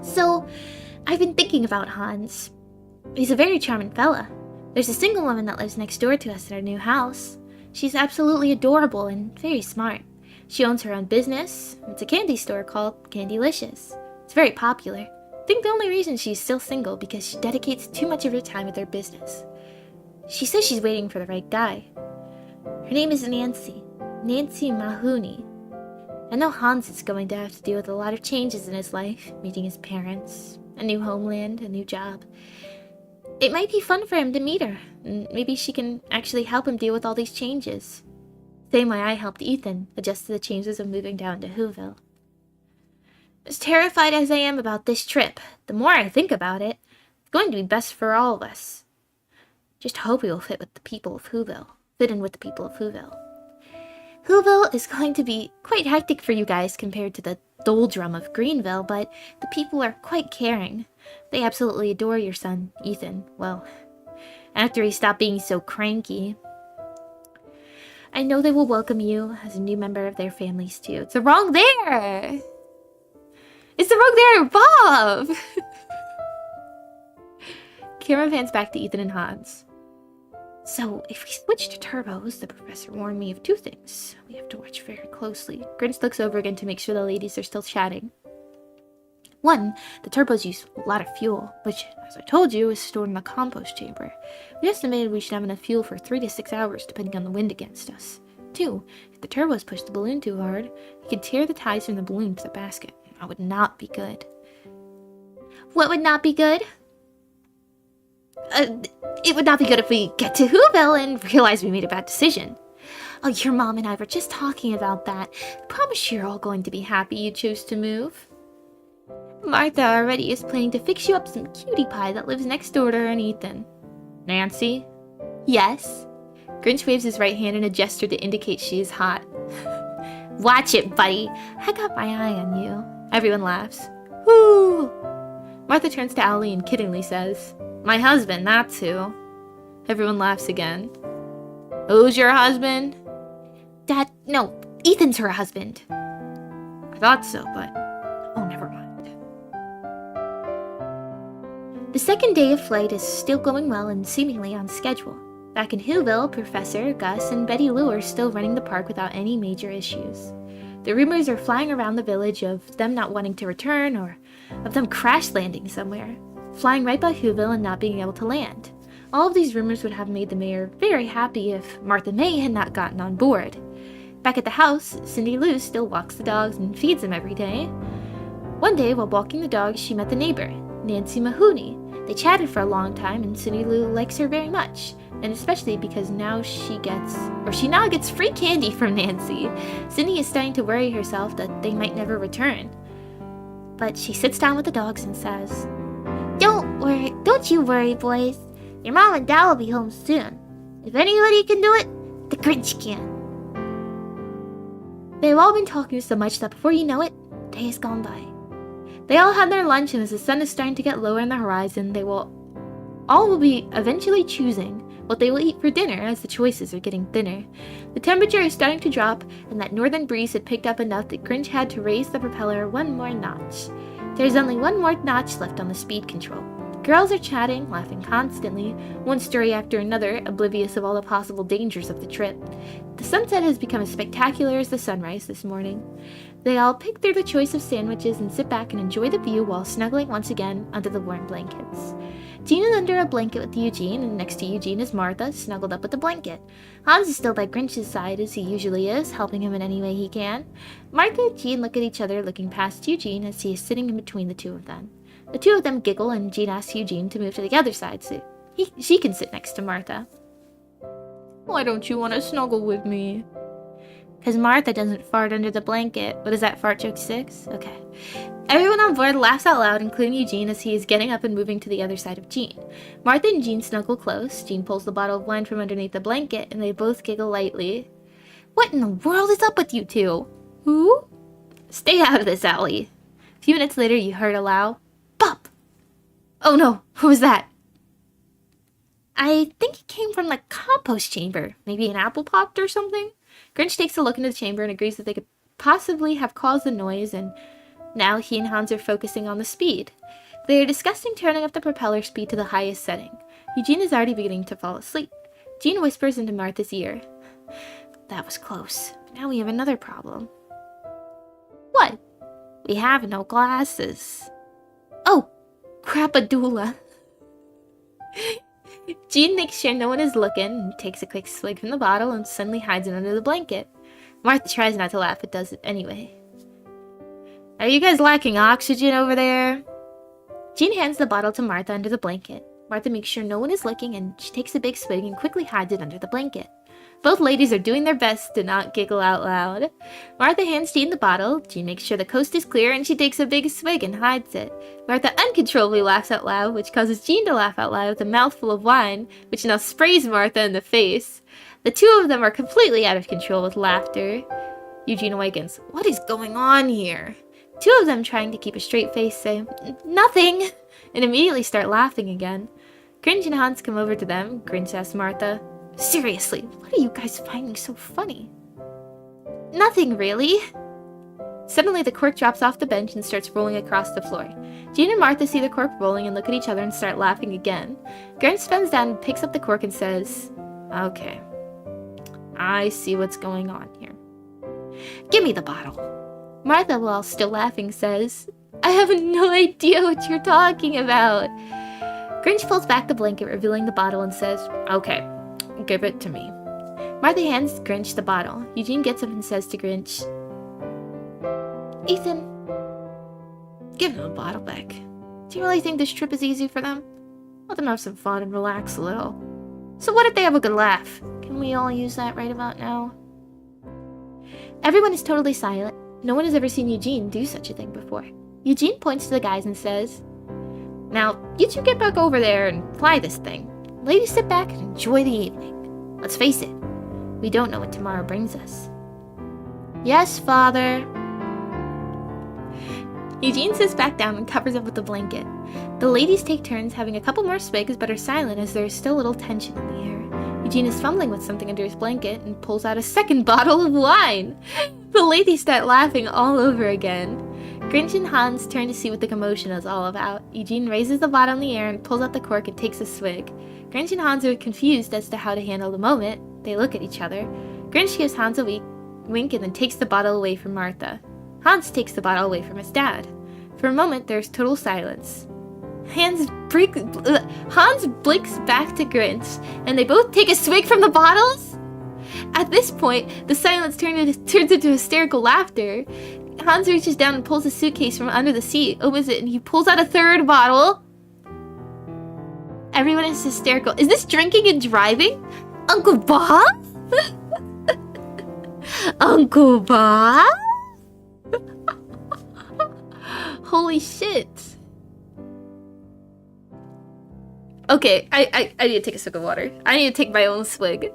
A: So, I've been thinking about Hans. He's a very charming fella. There's a single woman that lives next door to us in our new house. She's absolutely adorable and very smart. She owns her own business. It's a candy store called Candylicious. It's very popular. I think the only reason she's still single because she dedicates too much of her time with her business. She says she's waiting for the right guy. Her name is Nancy Mahoney. I know Hans is going to have to deal with a lot of changes in his life, meeting his parents, a new homeland, a new job. It might be fun for him to meet her, and maybe she can actually help him deal with all these changes. Same way I helped Ethan adjust to the changes of moving down to Whoville. As terrified as I am about this trip, the more I think about it, it's going to be best for all of us. Just hope we will fit in with the people of Whoville. Whoville is going to be quite hectic for you guys compared to the doldrum of Greenville, but the people are quite caring. They absolutely adore your son, Ethan. Well, after he stopped being so cranky. I know they will welcome you as a new member of their families too. It's the wrong there! It's the wrong there, Bob! Camera pans back to Ethan and Hans. So, if we switch to turbos, the professor warned me of 2 things. We have to watch very closely. Grinch looks over again to make sure the ladies are still chatting. 1, the turbos use a lot of fuel, which, as I told you, is stored in the compost chamber. We estimated we should have enough fuel for 3 to 6 hours, depending on the wind against us. 2, if the turbos push the balloon too hard, you could tear the ties from the balloon to the basket. That would not be good. What would not be good? It would not be good if we get to Whoville and realize we made a bad decision. Oh, your mom and I were just talking about that. I promise you're all going to be happy you chose to move. Martha already is planning to fix you up some cutie pie that lives next door to her and Ethan. Nancy? Yes? Grinch waves his right hand in a gesture to indicate she is hot. Watch it, buddy. I got my eye on you. Everyone laughs. Woo! Martha turns to Owlie and kiddingly says, My husband, that's who. Everyone laughs again. Who's your husband? Dad, no, Ethan's her husband. I thought so, but... oh, never mind. The second day of flight is still going well and seemingly on schedule. Back in Whoville, Professor, Gus, and Betty Lou are still running the park without any major issues. The rumors are flying around the village of them not wanting to return or of them crash landing somewhere, flying right by Whoville and not being able to land. All of these rumors would have made the mayor very happy if Martha May had not gotten on board. Back at the house, Cindy Lou still walks the dogs and feeds them every day. One day, while walking the dogs, she met the neighbor, Nancy Mahoney. They chatted for a long time, and Cindy Lou likes her very much, and especially because she now gets free candy from Nancy. Cindy is starting to worry herself that they might never return. But she sits down with the dogs and says, Don't you worry, boys. Your mom and dad will be home soon. If anybody can do it, the Grinch can. They've all been talking so much that before you know it, day has gone by. They all had their lunch, and as the sun is starting to get lower on the horizon, they will be eventually choosing what they will eat for dinner as the choices are getting thinner. The temperature is starting to drop, and that northern breeze had picked up enough that Grinch had to raise the propeller 1 more notch. There's only 1 more notch left on the speed control. Girls are chatting, laughing constantly, one story after another, oblivious of all the possible dangers of the trip. The sunset has become as spectacular as the sunrise this morning. They all pick through the choice of sandwiches and sit back and enjoy the view while snuggling once again under the warm blankets. Jean is under a blanket with Eugene, and next to Eugene is Martha, snuggled up with the blanket. Hans is still by Grinch's side, as he usually is, helping him in any way he can. Martha and Jean look at each other, looking past Eugene as he is sitting in between the two of them. The two of them giggle, and Jean asks Eugene to move to the other side so she can sit next to Martha. Why don't you want to snuggle with me? Because Martha doesn't fart under the blanket. What is that, fart joke 6? Okay. Everyone on board laughs out loud, including Eugene, as he is getting up and moving to the other side of Jean. Martha and Jean snuggle close. Jean pulls the bottle of wine from underneath the blanket, and they both giggle lightly. What in the world is up with you two? Who? Stay out of this, Allie. A few minutes later, you heard a loud pop. Oh no, who was that? I think it came from the compost chamber. Maybe an apple popped or something? Grinch takes a look into the chamber and agrees that they could possibly have caused the noise, and now he and Hans are focusing on the speed. They are discussing turning up the propeller speed to the highest setting. Eugene is already beginning to fall asleep. Jean whispers into Martha's ear. That was close. Now we have another problem. What? We have no glasses. Oh, crapadoula. Jean makes sure no one is looking and takes a quick swig from the bottle and suddenly hides it under the blanket. Martha tries not to laugh but does it anyway. Are you guys lacking oxygen over there? Jean hands the bottle to Martha under the blanket. Martha makes sure no one is looking and she takes a big swig and quickly hides it under the blanket. Both ladies are doing their best to not giggle out loud. Martha hands Jean the bottle. Jean makes sure the coast is clear and she takes a big swig and hides it. Martha uncontrollably laughs out loud, which causes Jean to laugh out loud with a mouthful of wine, which now sprays Martha in the face. The two of them are completely out of control with laughter. Eugene awakens. What is going on here? Two of them, trying to keep a straight face, say, "Nothing," and immediately start laughing again. Grinch and Hans come over to them. Grinch asks Martha, "Seriously, what are you guys finding so funny?" "Nothing, really." Suddenly, the cork drops off the bench and starts rolling across the floor. Jean and Martha see the cork rolling and look at each other and start laughing again. Grinch bends down and picks up the cork and says, "Okay, I see what's going on here. Give me the bottle." Martha, while still laughing, says, "I have no idea what you're talking about." Grinch pulls back the blanket, revealing the bottle, and says, "Okay, give it to me." Martha hands Grinch the bottle. Eugene gets up and says to Grinch, "Ethan, give him the bottle back. Do you really think this trip is easy for them? Let them have some fun and relax a little. So what if they have a good laugh? Can we all use that right about now?" Everyone is totally silent. No one has ever seen Eugene do such a thing before. Eugene points to the guys and says, "Now, you two get back over there and fly this thing. Ladies, sit back and enjoy the evening. Let's face it, we don't know what tomorrow brings us." "Yes, Father." Eugene sits back down and covers up with the blanket. The ladies take turns having a couple more swigs, but are silent as there is still a little tension in the air. Eugene is fumbling with something under his blanket and pulls out a second bottle of wine. The ladies start laughing all over again. Grinch and Hans turn to see what the commotion is all about. Eugene raises the bottle in the air and pulls out the cork and takes a swig. Grinch and Hans are confused as to how to handle the moment. They look at each other. Grinch gives Hans a wink and then takes the bottle away from Martha. Hans takes the bottle away from his dad. For a moment, there's total silence. Hans blinks back to Grinch, and they both take a swig from the bottles. At this point, the silence turns into hysterical laughter. Hans reaches down and pulls a suitcase from under the seat, opens it, and he pulls out a third bottle. Everyone is hysterical. Is this drinking and driving? Uncle Bob? Uncle Bob? Holy shit. Okay, I need to take a swig of water. I need to take my own swig.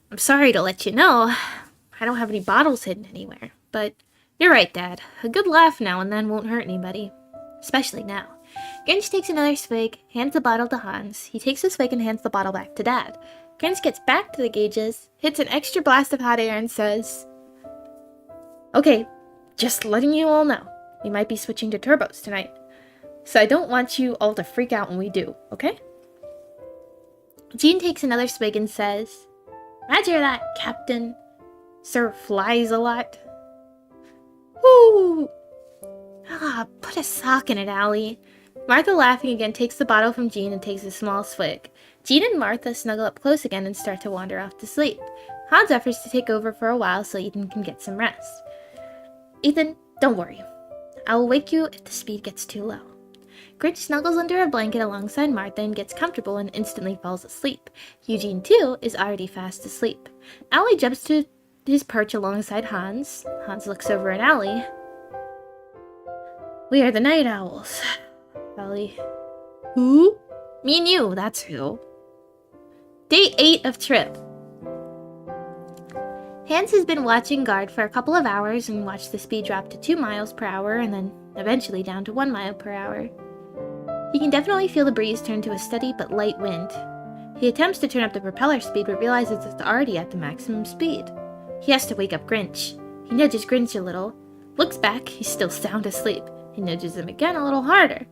A: I'm sorry to let you know, I don't have any bottles hidden anywhere, but you're right, Dad. A good laugh now and then won't hurt anybody, especially now. Grinch takes another swig, hands the bottle to Hans. He takes a swig and hands the bottle back to Dad. Grinch gets back to the gauges, hits an extra blast of hot air and says, "Okay, just letting you all know, we might be switching to turbos tonight, so I don't want you all to freak out when we do, okay?" Jean takes another swig and says, "Roger that, Captain. Sir flies a lot." Woo! Ah, put a sock in it, Allie. Martha, laughing again, takes the bottle from Jean and takes a small swig. Jean and Martha snuggle up close again and start to wander off to sleep. Hans offers to take over for a while so Ethan can get some rest. "Ethan, don't worry. I will wake you if the speed gets too low." Grinch snuggles under a blanket alongside Martha and gets comfortable and instantly falls asleep. Eugene, too, is already fast asleep. Allie jumps to his perch alongside Hans. Hans looks over at Allie. "We are the Night Owls." Allie. "Who?" "Me and you, that's who." Day 8 of trip. Hans has been watching guard for a couple of hours and watched the speed drop to 2 miles per hour and then eventually down to 1 mile per hour. He can definitely feel the breeze turn to a steady but light wind. He attempts to turn up the propeller speed but realizes it's already at the maximum speed. He has to wake up Grinch. He nudges Grinch a little. Looks back, he's still sound asleep. He nudges him again a little harder.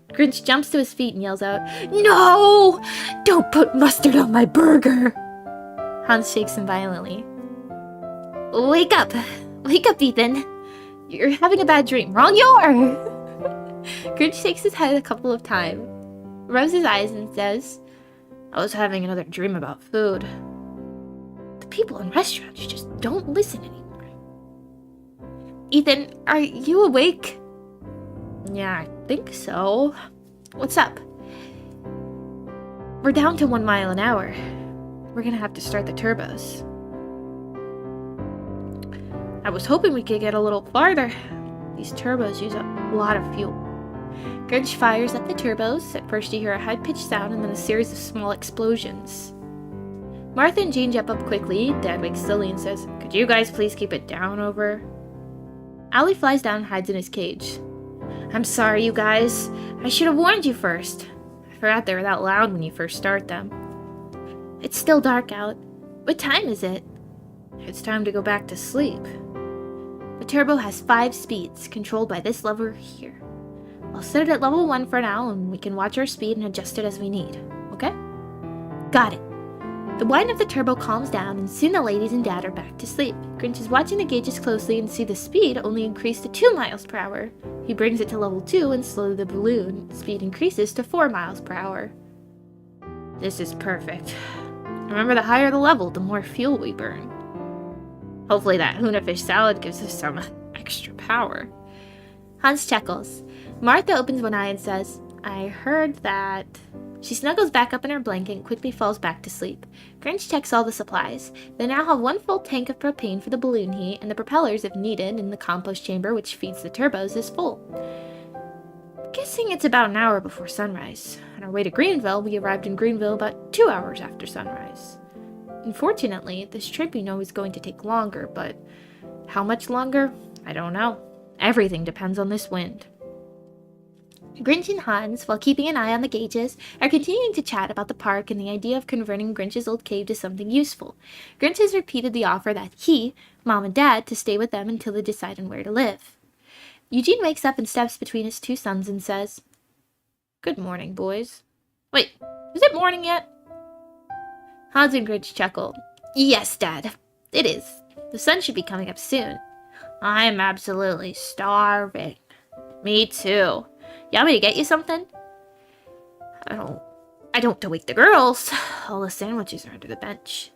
A: Grinch jumps to his feet and yells out, "No! Don't put mustard on my burger!" Hans shakes him violently. Wake up, Ethan. You're having a bad dream. Wrong you." Grinch shakes his head a couple of times, rubs his eyes and says, "I was having another dream about food. The people in restaurants just don't listen anymore." Ethan, are you awake? Yeah, I think so. What's up? We're down to 1 mile an hour. We're gonna have to start the turbos. I was hoping we could get a little farther. These turbos use a lot of fuel. Grinch fires up the turbos. At first you hear a high-pitched sound and then a series of small explosions. Martha and Jean jump up quickly. Dad wakes Silly and says, "Could you guys please keep it down over?" Allie flies down and hides in his cage. "I'm sorry, you guys. I should have warned you first. I forgot they were that loud when you first start them." "It's still dark out. What time is it?" "It's time to go back to sleep." The turbo has 5 speeds, controlled by this lever here. I'll set it at level 1 for now, and we can watch our speed and adjust it as we need, okay? Got it. The whine of the turbo calms down, and soon the ladies and Dad are back to sleep. Grinch is watching the gauges closely and sees the speed only increase to 2 miles per hour. He brings it to level 2, and slowly the balloon speed increases to 4 miles per hour. This is perfect. Remember, the higher the level, the more fuel we burn. Hopefully that Huna fish salad gives us some extra power. Hans chuckles. Martha opens one eye and says, "I heard that..." She snuggles back up in her blanket and quickly falls back to sleep. Grinch checks all the supplies. They now have 1 full tank of propane for the balloon heat, and the propellers, if needed, in the compost chamber which feeds the turbos is full. Guessing it's about an hour before sunrise. On our way to Greenville, we arrived in Greenville about 2 hours after sunrise. Unfortunately, this trip you know is going to take longer, but how much longer? I don't know. Everything depends on this wind. Grinch and Hans, while keeping an eye on the gauges, are continuing to chat about the park and the idea of converting Grinch's old cave to something useful. Grinch has repeated the offer that he, Mom and Dad, to stay with them until they decide on where to live. Eugene wakes up and steps between his 2 sons and says, "Good morning, boys." "Wait, is it morning yet?" Hans and Grinch chuckle. "Yes, Dad, it is. The sun should be coming up soon." "I'm absolutely starving." "Me too. You want me to get you something?" I don't to wake the girls. All the sandwiches are under the bench."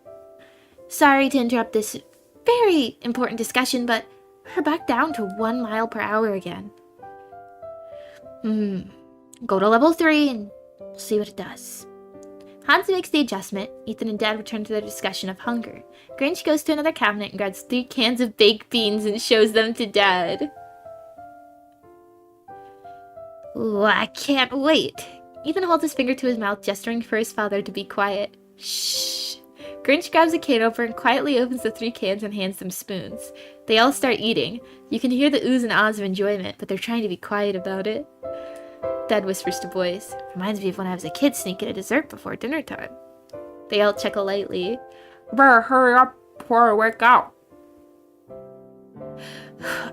A: Sorry to interrupt this very important discussion, but we're back down to 1 mile per hour again. Go to level 3 and we'll see what it does. Hans makes the adjustment. Ethan and Dad return to their discussion of hunger. Grinch goes to another cabinet and grabs 3 cans of baked beans and shows them to Dad. Ooh, I can't wait. Ethan holds his finger to his mouth, gesturing for his father to be quiet. Shh. Grinch grabs a can opener and quietly opens the 3 cans and hands them spoons. They all start eating. You can hear the oohs and ahs of enjoyment, but they're trying to be quiet about it. Dad whispers to boys, "Reminds me of when I was a kid sneaking a dessert before dinner time." They all chuckle lightly. "Better hurry up before I wake up."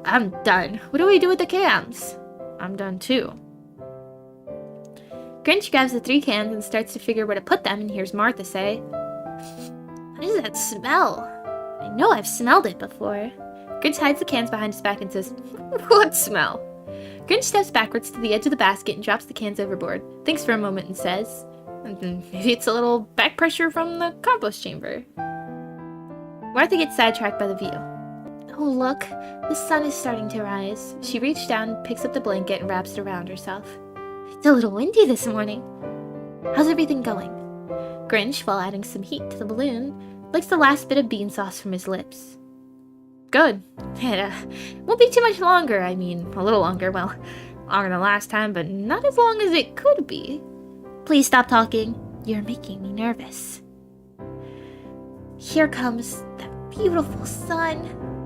A: "I'm done. What do we do with the cans?" "I'm done too." Grinch grabs the 3 cans and starts to figure where to put them and hears Martha say, "What is that smell? I know I've smelled it before." Grinch hides the cans behind his back and says, "What smell?" Grinch steps backwards to the edge of the basket and drops the cans overboard, thinks for a moment and says, "Maybe it's a little back pressure from the compost chamber." Martha gets sidetracked by the view. "Oh look, the sun is starting to rise." She reaches down, picks up the blanket and wraps it around herself. "It's a little windy this morning. How's everything going?" Grinch, while adding some heat to the balloon, licks the last bit of bean sauce from his lips. "Good. It won't be too much longer. I mean, a little longer. Well, longer than last time, but not as long as it could be." "Please stop talking. You're making me nervous." Here comes the beautiful sun.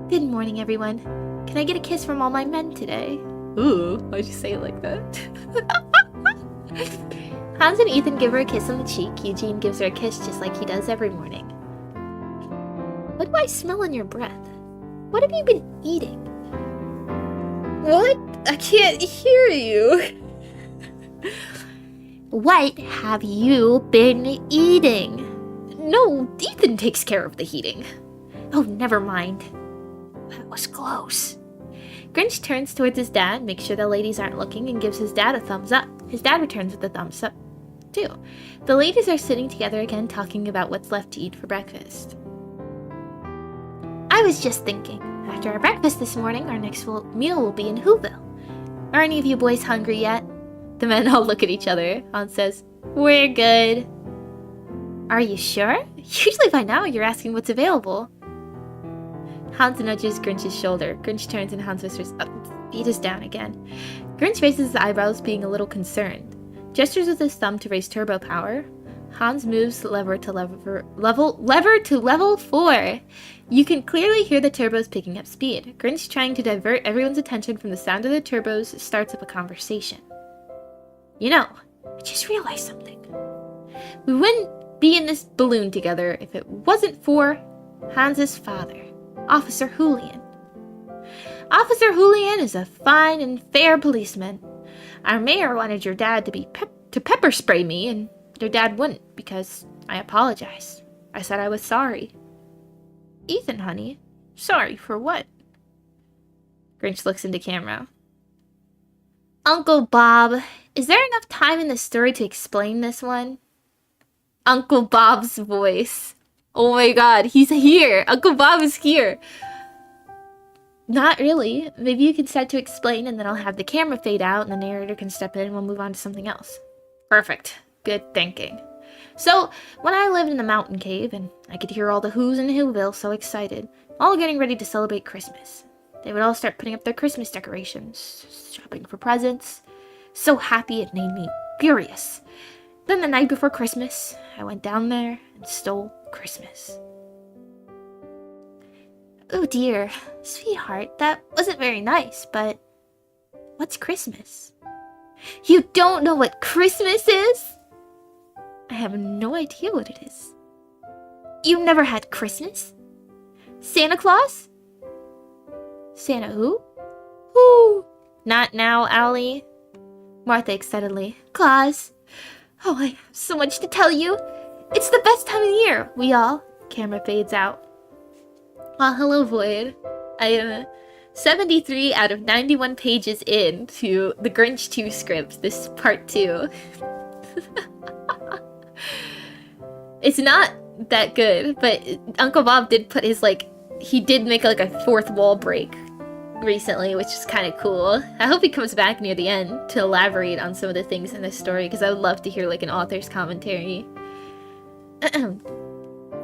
A: Good morning, everyone. Can I get a kiss from all my men today? Ooh, why'd you say it like that? Hans and Ethan give her a kiss on the cheek. Eugene gives her a kiss just like he does every morning. "What do I smell in your breath? What have you been eating?" "What? I can't hear you." "What have you been eating?" "No, Ethan takes care of the heating." "Oh, never mind. That was close." Grinch turns towards his dad, makes sure the ladies aren't looking, and gives his dad a thumbs up. His dad returns with a thumbs up, too. The ladies are sitting together again, talking about what's left to eat for breakfast. I was just thinking, after our breakfast this morning, our next meal will be in Whoville. Are any of you boys hungry yet? The men all look at each other. Hans says, "We're good." Are you sure? Usually by now you're asking what's available. Hans nudges Grinch's shoulder. Grinch turns and Hans whispers, "Feet is down again." Grinch raises his eyebrows, being a little concerned. Gestures with his thumb to raise turbo power. Hans moves lever to level 4. You can clearly hear the turbos picking up speed. Grinch, trying to divert everyone's attention from the sound of the turbos, starts up a conversation. You know, I just realized something. We wouldn't be in this balloon together if it wasn't for Hans's father, Officer Julian. Officer Julian is a fine and fair policeman. Our mayor wanted your dad to pepper spray me, and your dad wouldn't because I apologized. I said I was sorry. Ethan, honey, sorry for what? Grinch looks into camera. Uncle Bob, is there enough time in the story to explain this one? Uncle Bob's voice. Oh my god, he's here! Uncle Bob is here! Not really. Maybe you can start to explain and then I'll have the camera fade out and the narrator can step in and we'll move on to something else. Perfect. Good thinking. So, when I lived in the mountain cave and I could hear all the Who's in Whoville so excited, all getting ready to celebrate Christmas. They would all start putting up their Christmas decorations, shopping for presents. So happy it made me furious. Then the night before Christmas, I went down there and stole Christmas. Oh dear, sweetheart, that wasn't very nice, but what's Christmas? You don't know what Christmas is? I have no idea what it is. You've never had Christmas? Santa Claus? Santa who? Who? Not now, Allie. Martha excitedly. Claus. Oh, I have so much to tell you. It's the best time of the year. We all... Camera fades out. Hello, Void. I am 73 out of 91 pages in to the Grinch 2 script, this part 2. It's not that good, but Uncle Bob did put his, he did make, a fourth wall break recently, which is kind of cool. I hope he comes back near the end to elaborate on some of the things in this story, because I would love to hear, an author's commentary.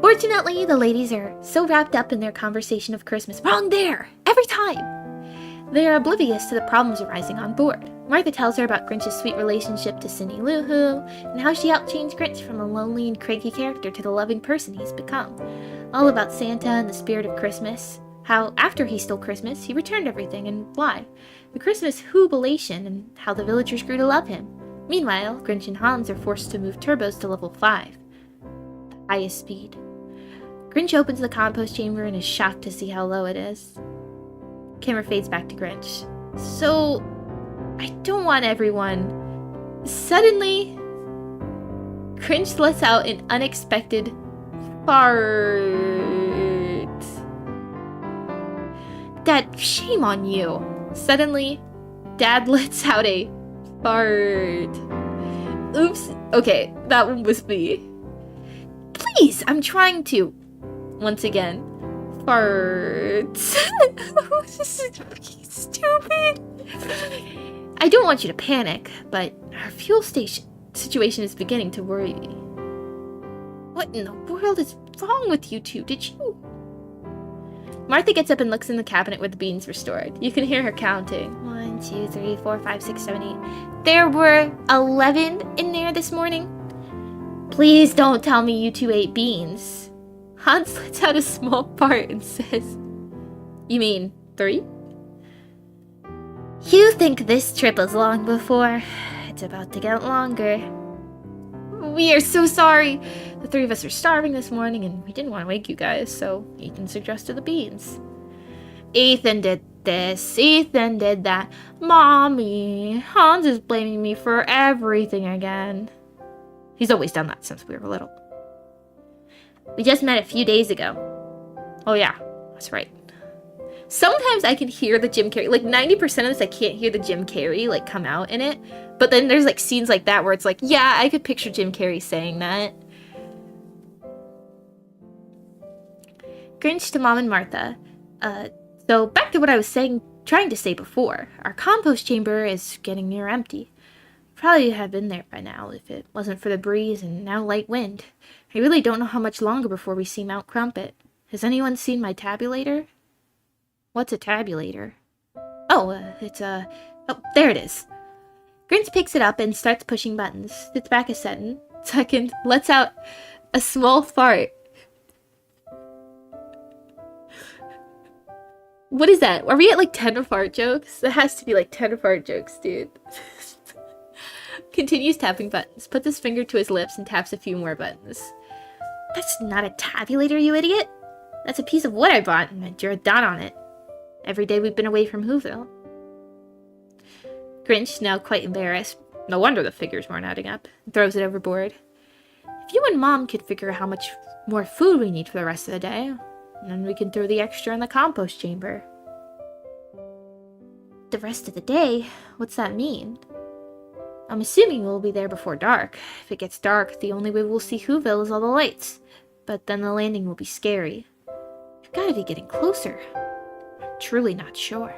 A: Fortunately, the ladies are so wrapped up in their conversation of Christmas. Wrong there! Every time! They are oblivious to the problems arising on board. Martha tells her about Grinch's sweet relationship to Cindy Lou Who, and how she helped change Grinch from a lonely and cranky character to the loving person he's become. All about Santa and the spirit of Christmas. How, after he stole Christmas, he returned everything, and why. The Christmas Whobilation, and how the villagers grew to love him. Meanwhile, Grinch and Hans are forced to move turbos to level 5. The highest speed. Grinch opens the compost chamber and is shocked to see how low it is. Camera fades back to Grinch. So, I don't want everyone... Suddenly, Grinch lets out an unexpected fart. Dad, shame on you. Suddenly, Dad lets out a fart. Oops. Okay, that one was me. Please, I'm trying to. Once again. Farts. This is stupid. I don't want you to panic, but our fuel station situation is beginning to worry me. What in the world is wrong with you two? Did you... Martha gets up and looks in the cabinet where the beans were stored. You can hear her counting. 1, 2, 3, 4, 5, 6, 7, 8. There were 11 in there this morning. Please don't tell me you two ate beans. Hans lets out a small fart and says, You mean 3? You think this trip was long before. It's about to get longer. We are so sorry. The 3 of us are starving this morning and we didn't want to wake you guys, so Ethan suggested the beans. Ethan did this. Ethan did that. Mommy, Hans is blaming me for everything again. He's always done that since we were little. We just met a few days ago. Oh yeah, that's right. Sometimes I can hear the Jim Carrey, 90% of this I can't hear the Jim Carrey, come out in it. But then there's, scenes like that where it's yeah, I could picture Jim Carrey saying that. Grinch to Mom and Martha. So back to what I was trying to say before. Our compost chamber is getting near empty. Probably have been there by now if it wasn't for the breeze and now light wind. I really don't know how much longer before we see Mount Crumpet. Has anyone seen my tabulator? What's a tabulator? Oh, oh, there it is. Grinch picks it up and starts pushing buttons. Sits back a second, lets out a small fart. What is that? Are we at like 10 fart jokes? That has to be like 10 fart jokes, dude. Continues tapping buttons, puts his finger to his lips and taps a few more buttons. That's not a tabulator, you idiot. That's a piece of wood I bought and I drew a dot on it. Every day we've been away from Whoville. Grinch, now quite embarrassed. No wonder the figures weren't adding up. Throws it overboard. If you and Mom could figure out how much more food we need for the rest of the day, then we can throw the extra in the compost chamber. The rest of the day? What's that mean? I'm assuming we'll be there before dark. If it gets dark, the only way we'll see Whoville is all the lights. But then the landing will be scary. We've got to be getting closer. I'm truly not sure.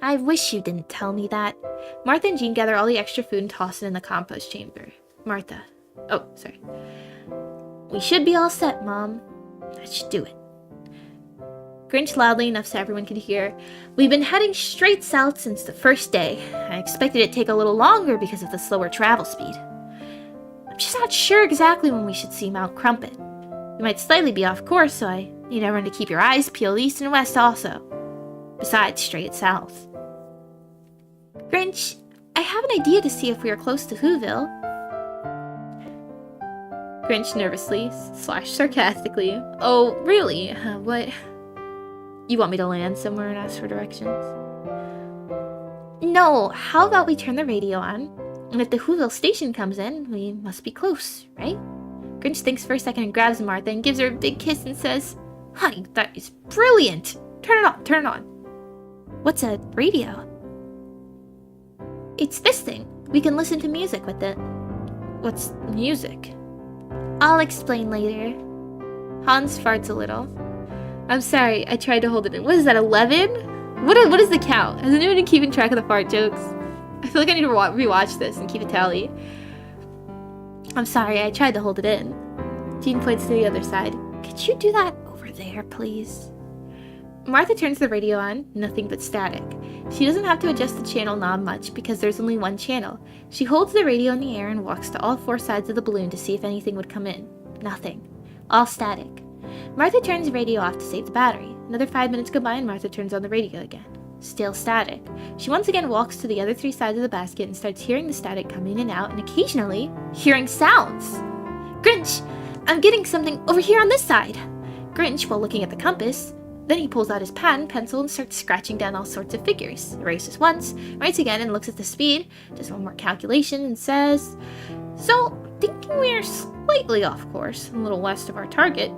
A: I wish you didn't tell me that. Martha and Jean gather all the extra food and toss it in the compost chamber. Martha. Oh, sorry. We should be all set, Mom. That should do it. Grinch loudly enough so everyone could hear. We've been heading straight south since the first day. I expected it to take a little longer because of the slower travel speed. I'm just not sure exactly when we should see Mount Crumpet. We might slightly be off course, so I need everyone to keep your eyes peeled east and west also. Besides, straight south. Grinch, I have an idea to see if we are close to Whoville. Grinch nervously / sarcastically. Oh, really? What? You want me to land somewhere and ask for directions? No, how about we turn the radio on, and if the Whoville station comes in, we must be close, right? Grinch thinks for a second and grabs Martha and gives her a big kiss and says, Honey, that is brilliant! Turn it on, turn it on. What's a radio? It's this thing. We can listen to music with it. What's music? I'll explain later. Hans farts a little. I'm sorry, I tried to hold it in. What is that, 11? What is the count? Has anyone been keeping track of the fart jokes? I feel like I need to rewatch this and keep a tally. I'm sorry, I tried to hold it in. Jean points to the other side. Could you do that over there, please? Martha turns the radio on, nothing but static. She doesn't have to adjust the channel knob much because there's only one channel. She holds the radio in the air and walks to all four sides of the balloon to see if anything would come in. Nothing. All static. Martha turns the radio off to save the battery. Another 5 minutes go by and Martha turns on the radio again. Still static. She once again walks to the other three sides of the basket and starts hearing the static come in and out and occasionally hearing sounds. Grinch, I'm getting something over here on this side. Grinch, while looking at the compass, then he pulls out his pad and pencil and starts scratching down all sorts of figures. Erases once, writes again and looks at the speed, does one more calculation and says, So, thinking we are slightly off course, a little west of our target,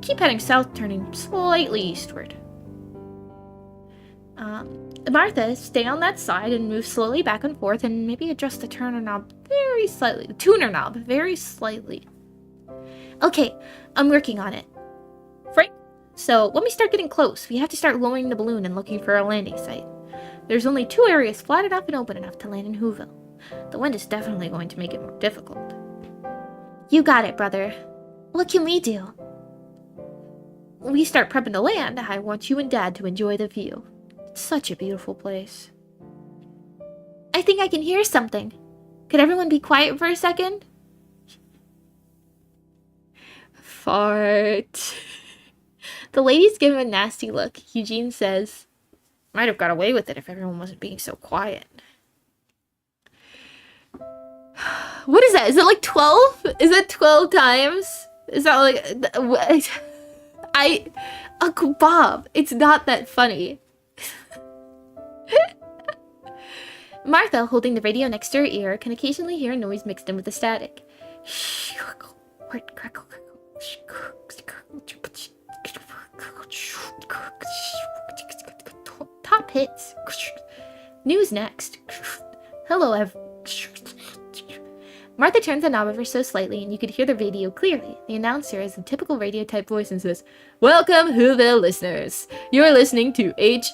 A: keep heading south, turning slightly eastward. Martha, stay on that side and move slowly back and forth and maybe adjust the tuner knob very slightly. Okay, I'm working on it. Frank, so when we start getting close, we have to start lowering the balloon and looking for a landing site. There's only 2 areas flat enough and open enough to land in Whoville. The wind is definitely going to make it more difficult. You got it, brother. What can we do? When we start prepping to land, I want you and Dad to enjoy the view. It's such a beautiful place. I think I can hear something. Could everyone be quiet for a second? Fart. The ladies give him a nasty look. Eugene says, Might have got away with it if everyone wasn't being so quiet. What is that? Is it like 12? Is that 12 times? Is that like... Uncle Bob, it's not that funny. Martha, holding the radio next to her ear, can occasionally hear a noise mixed in with the static. Top hits. News next. Hello, Martha turns the knob ever so slightly, and you could hear the radio clearly. The announcer has a typical radio-type voice and says, "Welcome, Whoville listeners. You're listening to WHEO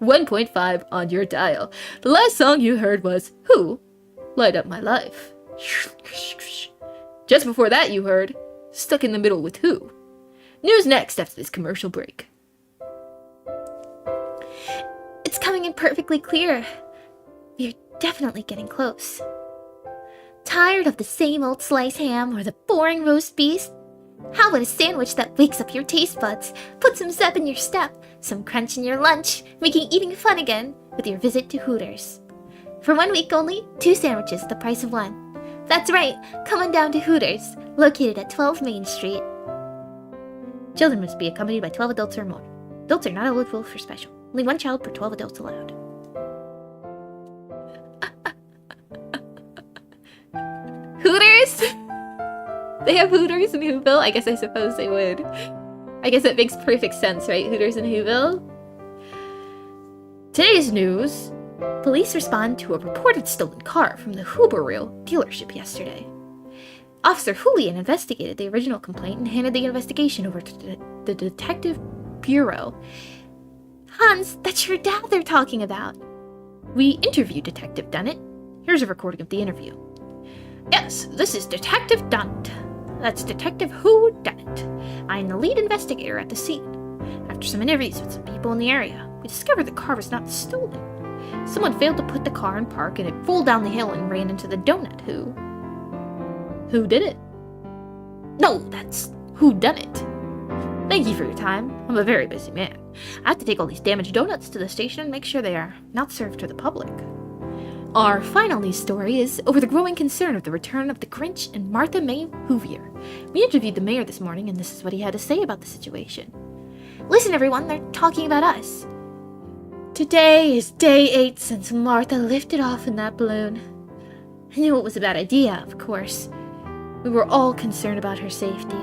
A: 1.5 on your dial. The last song you heard was Who? Light Up My Life. Just before that you heard Stuck in the Middle with Who. News next after this commercial break."
C: It's coming in perfectly clear. We're definitely getting close. Tired of the same old sliced ham or the boring roast beef? How about a sandwich that wakes up your taste buds, puts some zep in your step, some crunch in your lunch, making eating fun again with your visit to Hooters? For 1 week only, 2 sandwiches at the price of 1. That's right, come on down to Hooters, located at 12 Main Street. Children must be accompanied by 12 adults or more. Adults are not eligible for special. Only 1 child per 12 adults allowed.
A: Hooters? They have Hooters in Whoville? I suppose they would. I guess it makes perfect sense, right? Hooters in Whoville? Today's news.
C: Police respond to a reported stolen car from the Hooveril dealership yesterday. Officer Julian investigated the original complaint and handed the investigation over to the Detective Bureau. Hans, that's your dad they're talking about.
A: We interviewed Detective Dunnett. Here's a recording of the interview. "Yes, this is Detective Dunnett. That's Detective Who Dunnett. I am the lead investigator at the scene. After some interviews with some people in the area, we discovered the car was not stolen. Someone failed to put the car in park and it rolled down the hill and ran into the donut. Who did it? No, that's Who Done It. Thank you for your time. I'm a very busy man. I have to take all these damaged donuts to the station and make sure they are not served to the public." Our final news story is over the growing concern of the return of the Grinch and Martha May Whovier. We interviewed the mayor this morning, and this is what he had to say about the situation.
C: Listen, everyone, they're talking about us.
A: "Today is day 8 since Martha lifted off in that balloon. I knew it was a bad idea, of course. We were all concerned about her safety.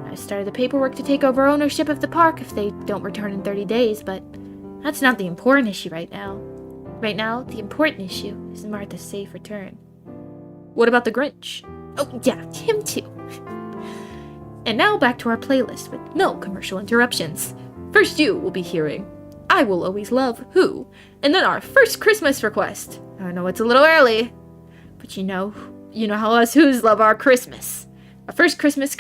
A: I started the paperwork to take over ownership of the park if they don't return in 30 days, but that's not the important issue right now. Right now, the important issue is Martha's safe return." "What about the Grinch?" "Oh, yeah, him too." And now back to our playlist with no commercial interruptions. First you will be hearing I Will Always Love Who, and then our first Christmas request. I know it's a little early, but you know how us Who's love our Christmas. Our first Christmas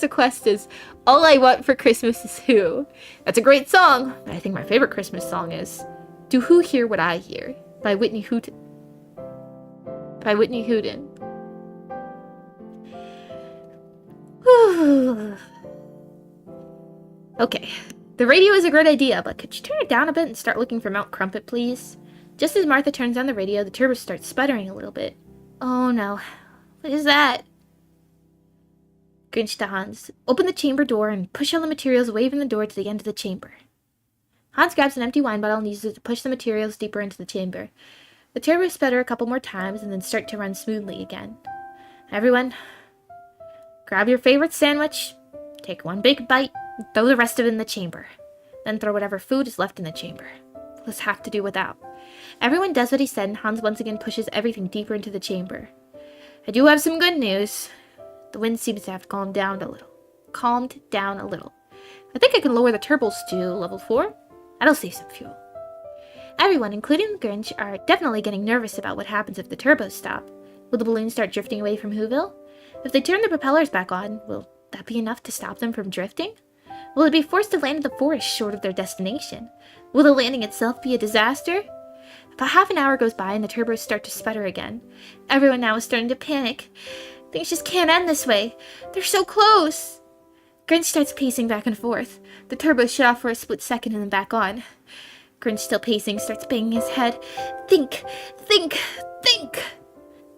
A: request is All I Want for Christmas Is Who. That's a great song, but I think my favorite Christmas song is Do Who Hear What I Hear by Whitney Houston. Okay, the radio is a great idea, but could you turn it down a bit and start looking for Mount Crumpet, please? Just as Martha turns on the radio, the turbo starts sputtering a little bit. Oh no, what is that? Grinch to Hans. Open the chamber door and push on the materials away from the door to the end of the chamber. Hans grabs an empty wine bottle and uses it to push the materials deeper into the chamber. The turbo sputter a couple more times and then start to run smoothly again. Everyone, grab your favorite sandwich, take one big bite, and throw the rest of it in the chamber. Then throw whatever food is left in the chamber. Let's have to do without. Everyone does what he said and Hans once again pushes everything deeper into the chamber. I do have some good news. The wind seems to have calmed down a little. I think I can lower the turbos to level 4. That'll save some fuel. Everyone, including the Grinch, are definitely getting nervous about what happens if the turbos stop. Will the balloon start drifting away from Whoville? If they turn the propellers back on, will that be enough to stop them from drifting? Will it be forced to land in the forest short of their destination? Will the landing itself be a disaster? About half an hour goes by and the turbos start to sputter again. Everyone now is starting to panic. Things just can't end this way. They're so close. Grinch starts pacing back and forth. The turbos shut off for a split second and then back on. Grinch, still pacing, starts banging his head. Think!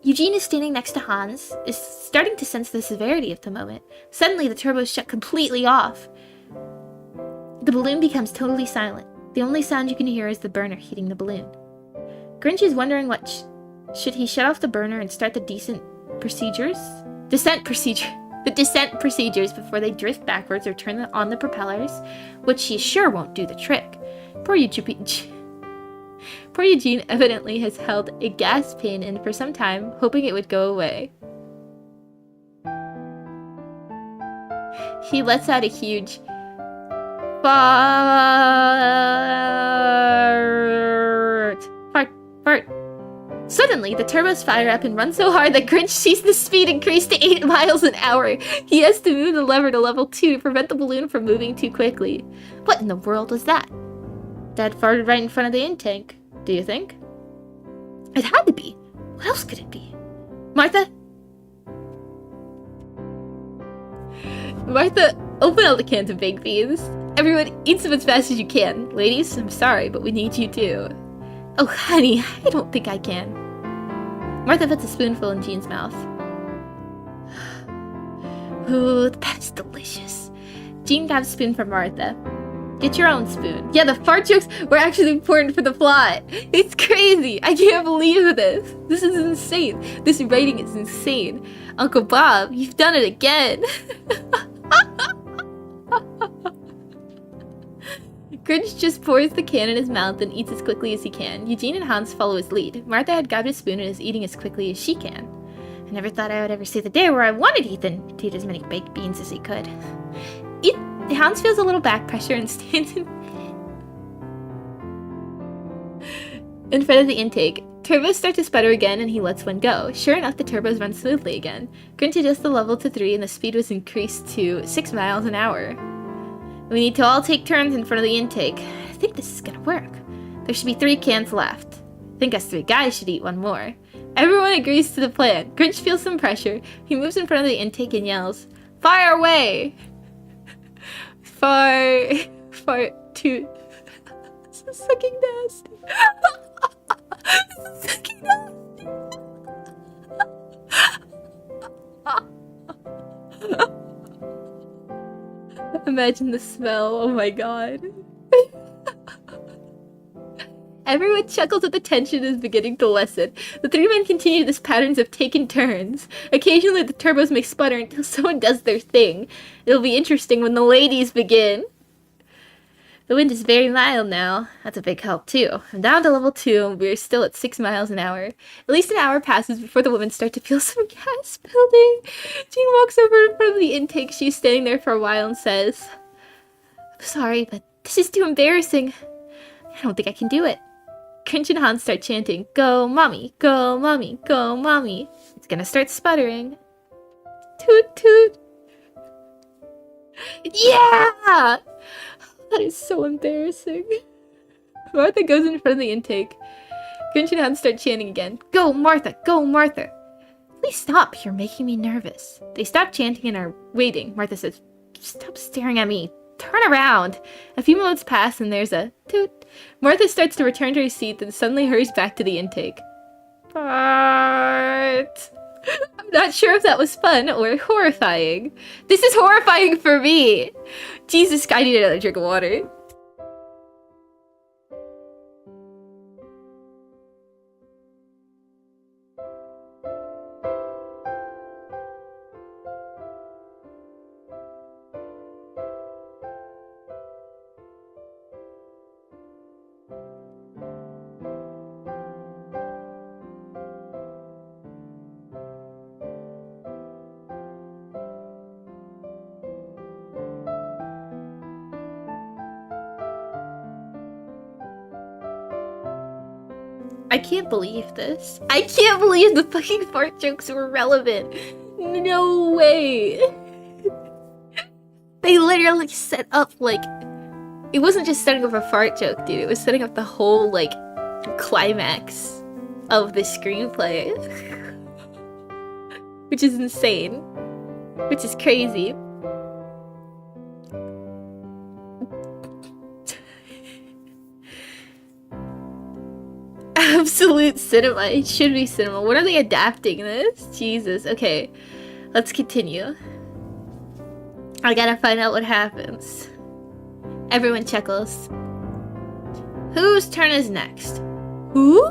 A: Eugene is standing next to Hans, is starting to sense the severity of the moment. Suddenly, the turbos shut completely off. The balloon becomes totally silent. The only sound you can hear is the burner heating the balloon. Grinch is wondering should he shut off the burner and start the descent procedures before they drift backwards or turn on the propellers, which he sure won't do the trick. Poor Eugene. Poor Eugene evidently has held a gas pain in for some time, hoping it would go away. He lets out a huge fart. Fart. Suddenly, the turbos fire up and run so hard that Grinch sees the speed increase to 8 miles an hour. He has to move the lever to level 2 to prevent the balloon from moving too quickly. What in the world was that? Dad farted right in front of the intake. Do you think? It had to be. What else could it be? Martha, open all the cans of baked beans. Everyone, eat them as fast as you can. Ladies, I'm sorry, but we need you too. Oh, honey, I don't think I can. Martha puts a spoonful in Jean's mouth. Ooh, that's delicious. Jean grabs a spoon from Martha. Get your own spoon. Yeah, the fart jokes were actually important for the plot. It's crazy. I can't believe this. This is insane. This writing is insane. Uncle Bob, you've done it again. Grinch just pours the can in his mouth and eats as quickly as he can. Eugene and Hans follow his lead. Martha had grabbed a spoon and is eating as quickly as she can. I never thought I would ever see the day where I wanted Ethan to eat as many baked beans as he could. Hans feels a little back pressure and stands in front of the intake. Turbos start to sputter again and he lets one go. Sure enough, the turbos run smoothly again. Grinch adjusts the level to 3 and the speed was increased to 6 miles an hour. We need to all take turns in front of the intake. I think this is gonna work. There should be 3 cans left. I think us 3 guys should eat one more. Everyone agrees to the plan. Grinch feels some pressure. He moves in front of the intake and yells, "Fire away!" Far too. This is fucking nasty. This is fucking nasty. Imagine the smell. Oh my god. Everyone chuckles as the tension is beginning to lessen. The 3 men continue this pattern of taking turns. Occasionally the turbos may sputter until someone does their thing. It'll be interesting when the ladies begin. The wind is very mild now. That's a big help too. I'm down to level 2 and we're still at 6 miles an hour. At least an hour passes before the women start to feel some gas building. Jean walks over in front of the intake. She's standing there for a while and says, "I'm sorry, but this is too embarrassing. I don't think I can do it." Grinch and Hans start chanting, "Go, mommy, go, mommy, go, mommy." It's gonna start sputtering. Toot, toot. Yeah! That is so embarrassing. Martha goes in front of the intake. Grinch and Hans start chanting again. "Go, Martha, go, Martha." "Please stop, you're making me nervous." They stop chanting and are waiting. Martha says, "Stop staring at me. Turn around." A few moments pass and there's a toot. Martha starts to return to her seat and suddenly hurries back to the intake. Fart. I'm not sure if that was fun or horrifying. This is horrifying for me. Jesus, I need another drink of water. I can't believe this. I can't believe the fucking fart jokes were relevant. No way. They literally set up, like, it wasn't just setting up a fart joke, dude. It was setting up the whole, like, climax of the screenplay. Which is insane. Which is crazy. Absolute cinema. It should be cinema. When are they adapting this? Jesus. Okay. Let's continue. I gotta find out what happens. Everyone chuckles. Whose turn is next? Who?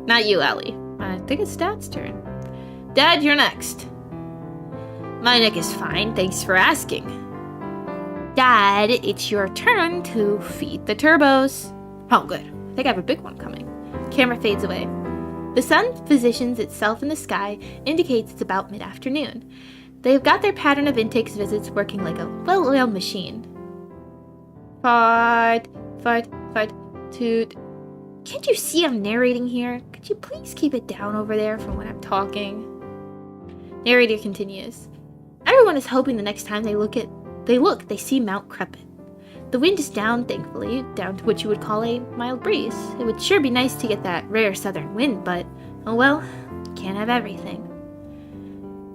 A: Not you, Ellie. I think it's Dad's turn. Dad, you're next. My neck is fine. Thanks for asking. Dad, it's your turn to feed the turbos. Oh, good. I think I have a big one coming. Camera fades away. The sun positions itself in the sky, indicates it's about mid-afternoon. They've got their pattern of intakes visits working like a well-oiled machine. Fart, fart, fart, toot. Can't you see I'm narrating here? Could you please keep it down over there from when I'm talking? Narrator continues. Everyone is hoping the next time they see Mount Crepit. The wind is down, thankfully, down to what you would call a mild breeze. It would sure be nice to get that rare southern wind, but, oh well, can't have everything.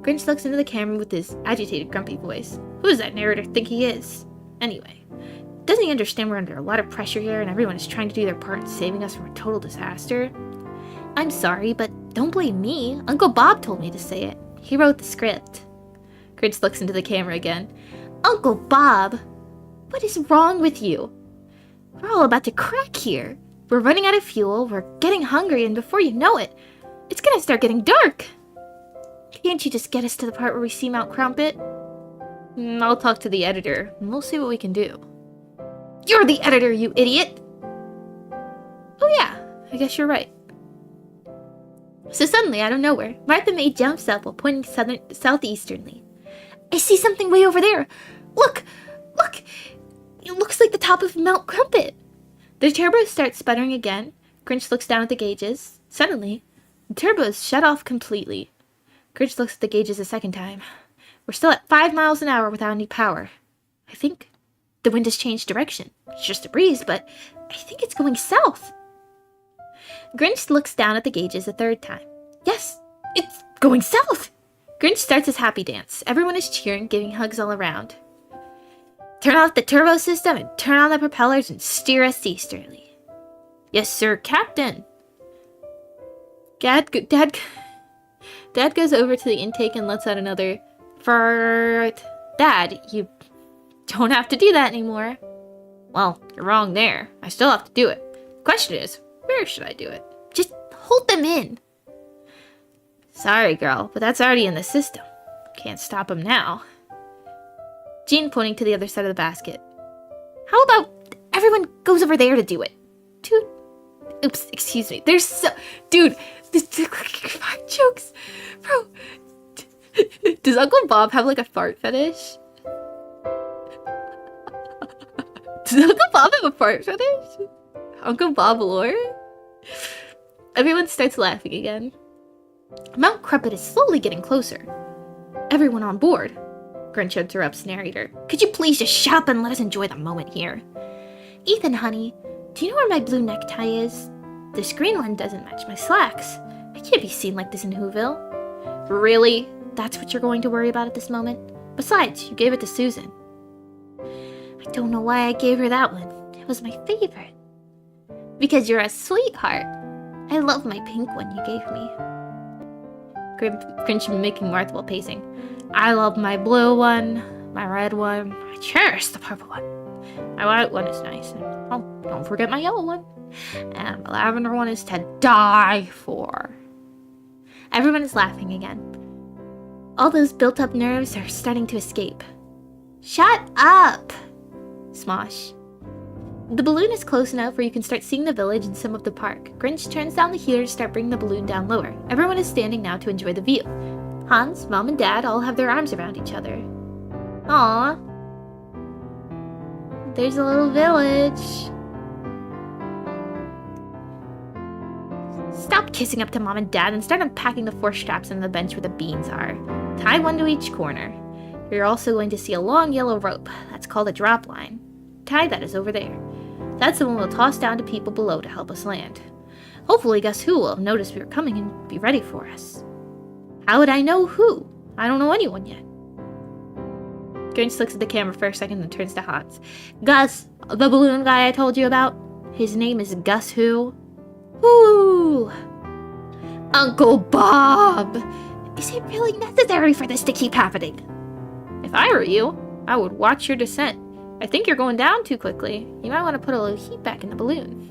A: Grinch looks into the camera with his agitated, grumpy voice. Who does that narrator think he is? Anyway, doesn't he understand we're under a lot of pressure here and everyone is trying to do their part in saving us from a total disaster? I'm sorry, but don't blame me. Uncle Bob told me to say it. He wrote the script. Grinch looks into the camera again. Uncle Bob! What is wrong with you? We're all about to crack here. We're running out of fuel, we're getting hungry, and before you know it, it's gonna start getting dark. Can't you just get us to the part where we see Mount Crumpet? I'll talk to the editor, and we'll see what we can do. You're the editor, you idiot! Oh yeah, I guess you're right. So suddenly, out of nowhere, Martha May jumps up while pointing southeasternly. I see something way over there! Look! Look! It looks like the top of Mount Crumpet! The turbo starts sputtering again. Grinch looks down at the gauges. Suddenly, the turbo is shut off completely. Grinch looks at the gauges a second time. We're still at 5 miles an hour without any power. I think the wind has changed direction. It's just a breeze, but I think it's going south. Grinch looks down at the gauges a third time. Yes, it's going south! Grinch starts his happy dance. Everyone is cheering, giving hugs all around. Turn off the turbo system and turn on the propellers and steer us easterly. Yes, sir, Captain. Dad goes over to the intake and lets out another fart. Dad, you don't have to do that anymore. Well, you're wrong there. I still have to do it. The question is, where should I do it? Just hold them in. Sorry, girl, but that's already in the system. Can't stop him now. Jean pointing to the other side of the basket. How about everyone goes over there to do it? Dude. Oops, excuse me. There's so... Dude, this fart jokes. Bro. Does Uncle Bob have like a fart fetish? Does Uncle Bob have a fart fetish? Uncle Bob lore? Everyone starts laughing again. Mount Crumpet is slowly getting closer. Everyone on board. Grinch interrupts narrator. Could you please just shut up and let us enjoy the moment here? Ethan, honey, do you know where my blue necktie is? This green one doesn't match my slacks. I can't be seen like this in Whoville. Really? That's what you're going to worry about at this moment? Besides, you gave it to Susan. I don't know why I gave her that one. It was my favorite. Because you're a sweetheart. I love my pink one you gave me. Grinch making Martha while pacing. I love my blue one, my red one. I cherish the purple one. My white one is nice. And, oh, don't forget my yellow one. And my lavender one is to die for. Everyone is laughing again. All those built-up nerves are starting to escape. Shut up! Smosh. The balloon is close enough where you can start seeing the village and some of the park. Grinch turns down the heater to start bringing the balloon down lower. Everyone is standing now to enjoy the view. Hans, Mom, and Dad all have their arms around each other. Aww. There's a little village. Stop kissing up to Mom and Dad and start unpacking the 4 straps on the bench where the beans are. Tie one to each corner. You're also going to see a long yellow rope. That's called a drop line. Tie that is over there. That's the one we'll toss down to people below to help us land. Hopefully Gus Who will have noticed we were coming and be ready for us. How would I know who? I don't know anyone yet. Grinch looks at the camera for a second and turns to Hans. Gus, the balloon guy I told you about? His name is Gus Who? Woo! Uncle Bob! Is it really necessary for this to keep happening? If I were you, I would watch your descent. I think you're going down too quickly. You might want to put a little heat back in the balloon.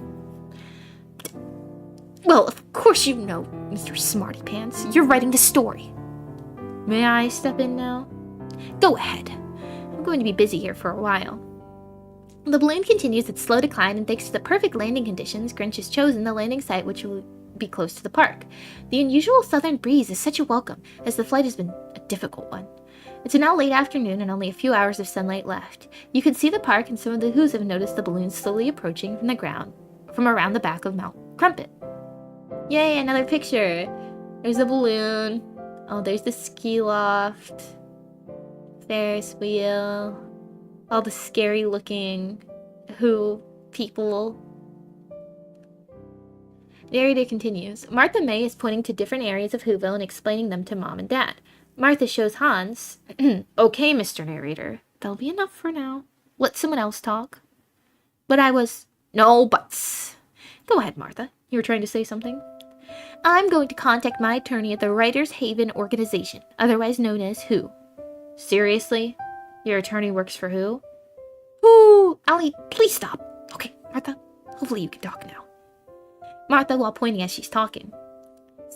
A: Well, of course you know, Mr. Smarty Pants. You're writing the story. May I step in now? Go ahead. I'm going to be busy here for a while.
C: The balloon continues its slow decline, and thanks to the perfect landing conditions, Grinch has chosen the landing site, which will be close to the park. The unusual southern breeze is such a welcome, as the flight has been a difficult one. It's now late afternoon and only a few hours of sunlight left. You can see the park, and some of the Who's have noticed the balloon slowly approaching from the ground, from around the back of Mount Crumpet. Yay, another picture! There's a balloon. Oh, there's the ski loft. Ferris wheel. All the scary looking Who people. Narrator continues. Martha May is pointing to different areas of Whoville and explaining them to Mom and Dad. Martha shows Hans. Okay, Mr. Narrator. That'll be enough for now. Let someone else talk. But I was... No buts. Go ahead, Martha. You were trying to say something? I'm going to contact my attorney at the Writers Haven organization, otherwise known as Who. Seriously? Your attorney works for Who? Ooh, Allie, please stop. Okay, Martha, hopefully you can talk now. Martha, while pointing as she's talking.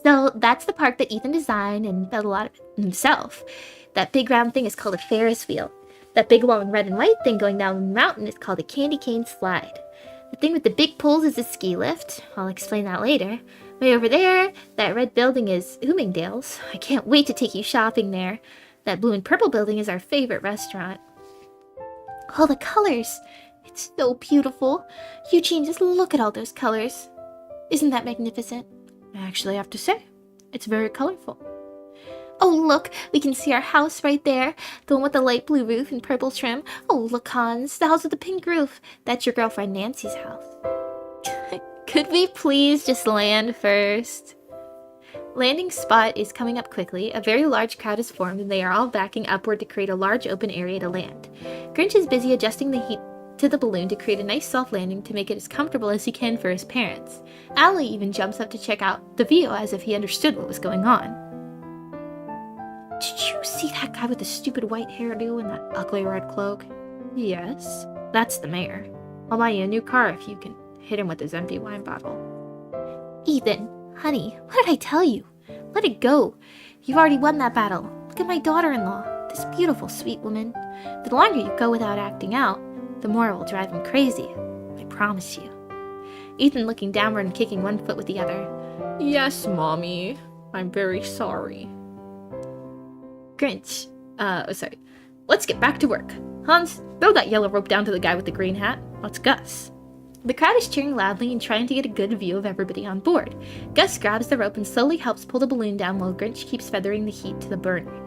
C: So that's the park that Ethan designed and built a lot of it himself. That big round thing is called a Ferris wheel. That big long red and white thing going down the mountain is called a candy cane slide. The thing with the big poles is a ski lift. I'll explain that later. Way over there, that red building is Hoomingdale's. I can't wait to take you shopping there. That blue and purple building is our favorite restaurant. All the colors. It's so beautiful. Eugene, just look at all those colors. Isn't that magnificent? I actually have to say, it's very colorful. Oh, look, we can see our house right there. The one with the light blue roof and purple trim. Oh, look, Hans, the house with the pink roof. That's your girlfriend Nancy's house. Could we please just land first? Landing spot is coming up quickly. A very large crowd is formed, and they are all backing upward to create a large open area to land. Grinch is busy adjusting the heat to the balloon to create a nice soft landing to make it as comfortable as he can for his parents. Allie even jumps up to check out the view as if he understood what was going on. Did you see that guy with the stupid white hairdo and that ugly red cloak? Yes, that's the mayor. I'll buy you a new car if you can hit him with his empty wine bottle. Ethan, honey, what did I tell you? Let it go. You've already won that battle. Look at my daughter-in-law, this beautiful, sweet woman. The longer you go without acting out, the more it will drive him crazy. I promise you. Ethan looking downward and kicking one foot with the other. Yes, Mommy. I'm very sorry. Grinch. Sorry. Let's get back to work. Hans, throw that yellow rope down to the guy with the green hat. Let's Gus. The crowd is cheering loudly and trying to get a good view of everybody on board. Gus grabs the rope and slowly helps pull the balloon down while Grinch keeps feathering the heat to the burner.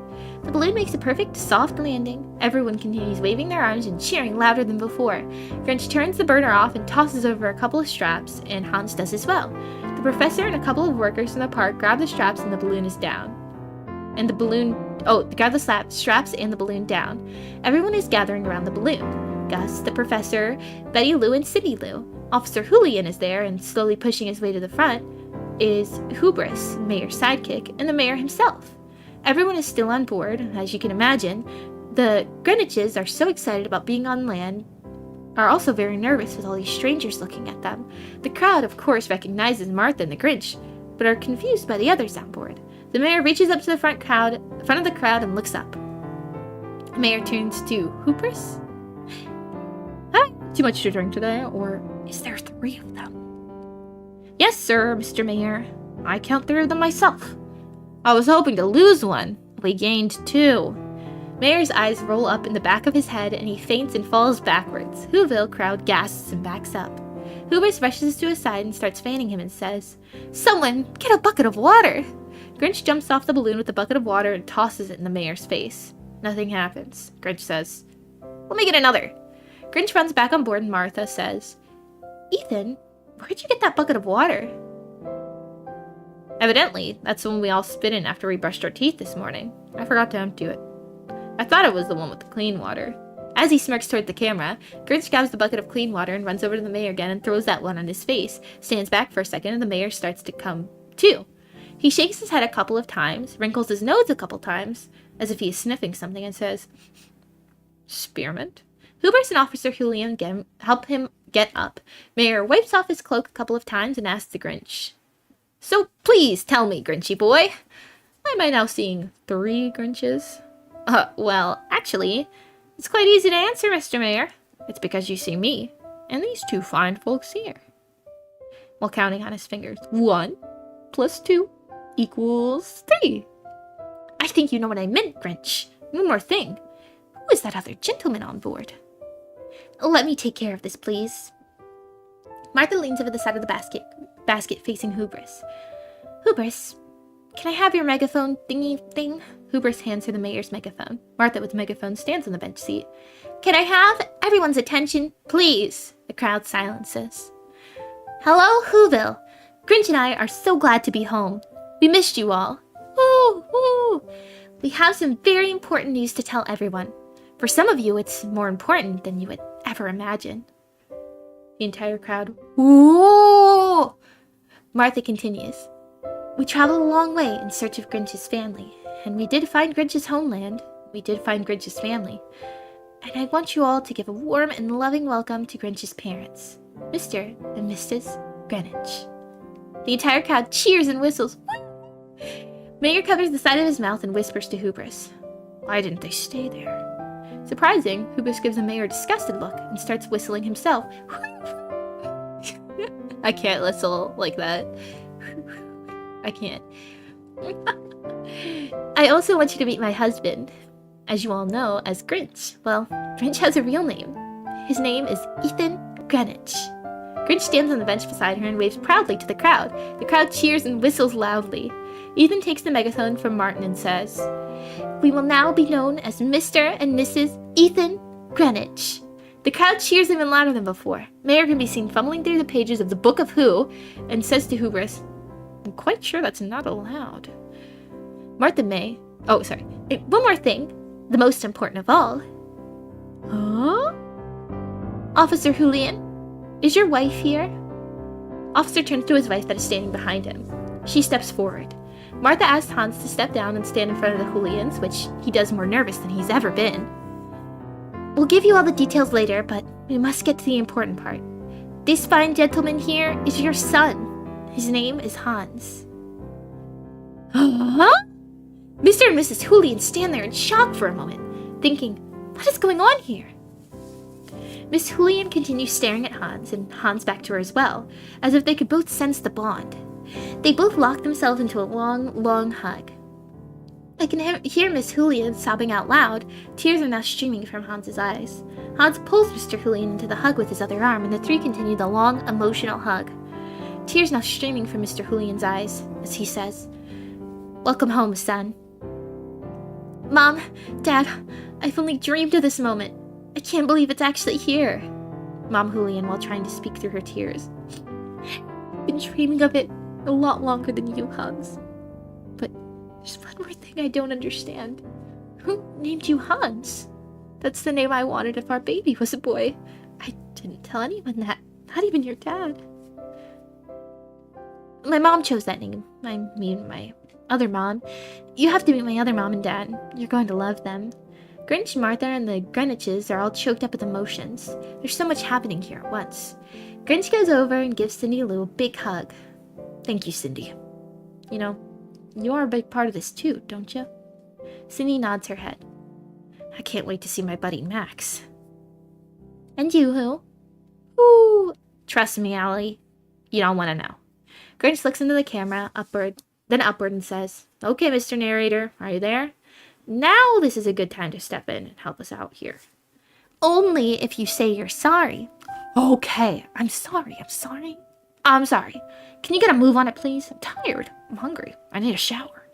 C: The balloon makes a perfect, soft landing. Everyone continues waving their arms and cheering louder than before. Grinch turns the burner off and tosses over a couple of straps, and Hans does as well. The professor and a couple of workers in the park grab the straps and the balloon is down. Grab the straps and the balloon down. Everyone is gathering around the balloon. Gus, the professor, Betty Lou, and City Lou. Officer Julian is there, and slowly pushing his way to the front is Hubris, Mayor's sidekick, and the mayor himself. Everyone is still on board, as you can imagine. The Greenwiches are so excited about being on land, are also very nervous with all these strangers looking at them. The crowd, of course, recognizes Martha and the Grinch, but are confused by the others on board. The mayor reaches up to the front of the crowd and looks up. The mayor turns to Hubris. Too much to drink today, or is there 3 of them? Yes, sir, Mr. Mayor. I count 3 of them myself. I was hoping to lose one. We gained 2. Mayor's eyes roll up in the back of his head, and he faints and falls backwards. Whoville crowd gasps and backs up. Hubris rushes to his side and starts fanning him and says, "Someone, get a bucket of water!" Grinch jumps off the balloon with a bucket of water and tosses it in the mayor's face. Nothing happens. Grinch says, "Let me get another." Grinch runs back on board and Martha says, "Ethan, where'd you get that bucket of water?" Evidently, that's the one we all spit in after we brushed our teeth this morning. I forgot to empty it. I thought it was the one with the clean water. As he smirks toward the camera, Grinch grabs the bucket of clean water and runs over to the mayor again and throws that one on his face, stands back for a second, and the mayor starts to come to. He shakes his head a couple of times, wrinkles his nose a couple times, as if he is sniffing something, and says, "Spearmint?" Hubris and Officer Julian help him get up. Mayor wipes off his cloak a couple of times and asks the Grinch, "So please tell me, Grinchy boy, am I now seeing 3 Grinches?" Well, actually, it's quite easy to answer, Mr. Mayor.
A: It's because you see me and these two fine folks here. While counting on his fingers. 1 plus 2 equals 3.
C: I think you know what I meant, Grinch. One more thing. Who is that other gentleman on board? Let me take care of this, please. Martha leans over the side of the basket facing Hubris. Hubris, can I have your megaphone thingy thing?
A: Hubris hands her the mayor's megaphone. Martha with the megaphone stands on the bench seat.
C: Can I have everyone's attention, please?
A: The crowd silences.
C: Hello, Whoville. Grinch and I are so glad to be home. We missed you all. Woo, woo. We have some very important news to tell everyone. For some of you, it's more important than you would ever imagine.
A: The entire crowd. Woo!
C: Martha continues. We traveled a long way in search of Grinch's family, and we did find Grinch's homeland. We did find Grinch's family. And I want you all to give a warm and loving welcome to Grinch's parents, Mr. and Mrs. Greenwich. The entire crowd cheers and whistles. Mayor covers the side of his mouth and whispers to Hubris.
A: Why didn't they stay there? Surprising, Hubris gives the mayor a disgusted look and starts whistling himself. I can't whistle like that. I can't.
C: I also want you to meet my husband, as you all know, as Grinch. Well, Grinch has a real name. His name is Ethan Greenwich.
A: Grinch stands on the bench beside her and waves proudly to the crowd. The crowd cheers and whistles loudly. Ethan takes the megaphone from Martin and says,
C: We will now be known as Mr. and Mrs. Ethan Greenwich.
A: The crowd cheers even louder than before. Mayor can be seen fumbling through the pages of the Book of Who and says to Hubris, I'm quite sure that's not allowed.
C: Martha May. Oh, sorry. One more thing. The most important of all.
A: Huh?
C: Officer Julian, is your wife here?
A: Officer turns to his wife that is standing behind him. She steps forward. Martha asks Hans to step down and stand in front of the Julians, which he does more nervous than he's ever been.
C: We'll give you all the details later, but we must get to the important part. This fine gentleman here is your son. His name is Hans.
A: Huh?
C: Mr. and Mrs. Julian stand there in shock for a moment, thinking, what is going on here? Miss Julian continues staring at Hans, and Hans back to her as well, as if they could both sense the bond. They both lock themselves into a long, long hug. I can hear Miss Julian sobbing out loud. Tears are now streaming from Hans's eyes. Hans pulls Mr. Julian into the hug with his other arm, and the three continue the long, emotional hug. Tears now streaming from Mr. Julian's eyes as he says, Welcome home, son. Mom, Dad, I've only dreamed of this moment. I can't believe it's actually here. Mom Julian, while trying to speak through her tears. I've been dreaming of it a lot longer than you, Hans. But there's one more thing I don't understand. Who named you Hans? That's the name I wanted if our baby was a boy. I didn't tell anyone that, not even your dad. My mom chose that name. I mean, my other mom. You have to meet my other mom and dad. You're going to love them. Grinch, Martha, and the Greenwiches are all choked up with emotions. There's so much happening here at once. Grinch goes over and gives Cindy Lou a big hug. Thank you, Cindy. You know, you are a big part of this too, don't you? Cindy nods her head. I can't wait to see my buddy Max. And you, who? Ooh, trust me, Allie. You don't want to know. Grinch looks into the camera, then upward and says, Okay, Mr. Narrator, are you there? Now this is a good time to step in and help us out here. Only if you say you're sorry. Okay, I'm sorry. Can you get a move on it, please? I'm tired. I'm hungry. I need a shower.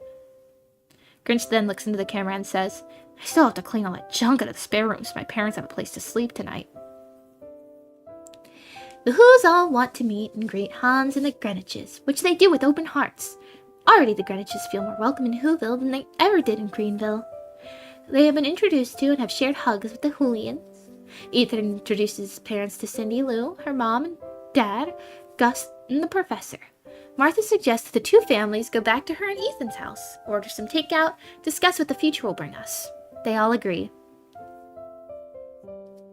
C: Grinch then looks into the camera and says, I still have to clean all that junk out of the spare room so my parents have a place to sleep tonight. The Who's all want to meet and greet Hans and the Greenwiches, which they do with open hearts. Already the Greenwiches feel more welcome in Whoville than they ever did in Greenville. They have been introduced to and have shared hugs with the Julians. Ethan introduces his parents to Cindy Lou, her mom and dad, Gus, and the professor. Martha suggests that the two families go back to her and Ethan's house, order some takeout, discuss what the future will bring us. They all agree.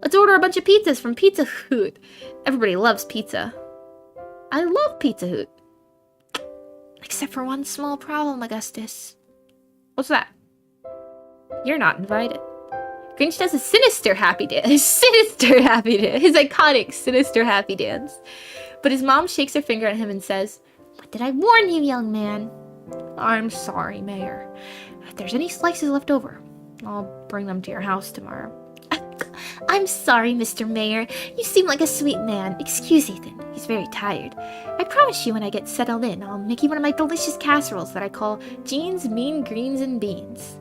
C: Let's order a bunch of pizzas from Pizza Hut. Everybody loves pizza. I love Pizza Hut. Except for one small problem, Augustus. What's that? You're not invited.
A: Grinch does a sinister happy dance. Sinister happy dance. His iconic sinister happy dance. But his mom shakes her finger at him and says,
C: What did I warn you, young man?
B: I'm sorry, Mayor. If there's any slices left over, I'll bring them to your house tomorrow.
C: I'm sorry, Mr. Mayor. You seem like a sweet man. Excuse Ethan. He's very tired. I promise you when I get settled in, I'll make you one of my delicious casseroles that I call Jean's Mean Greens and Beans.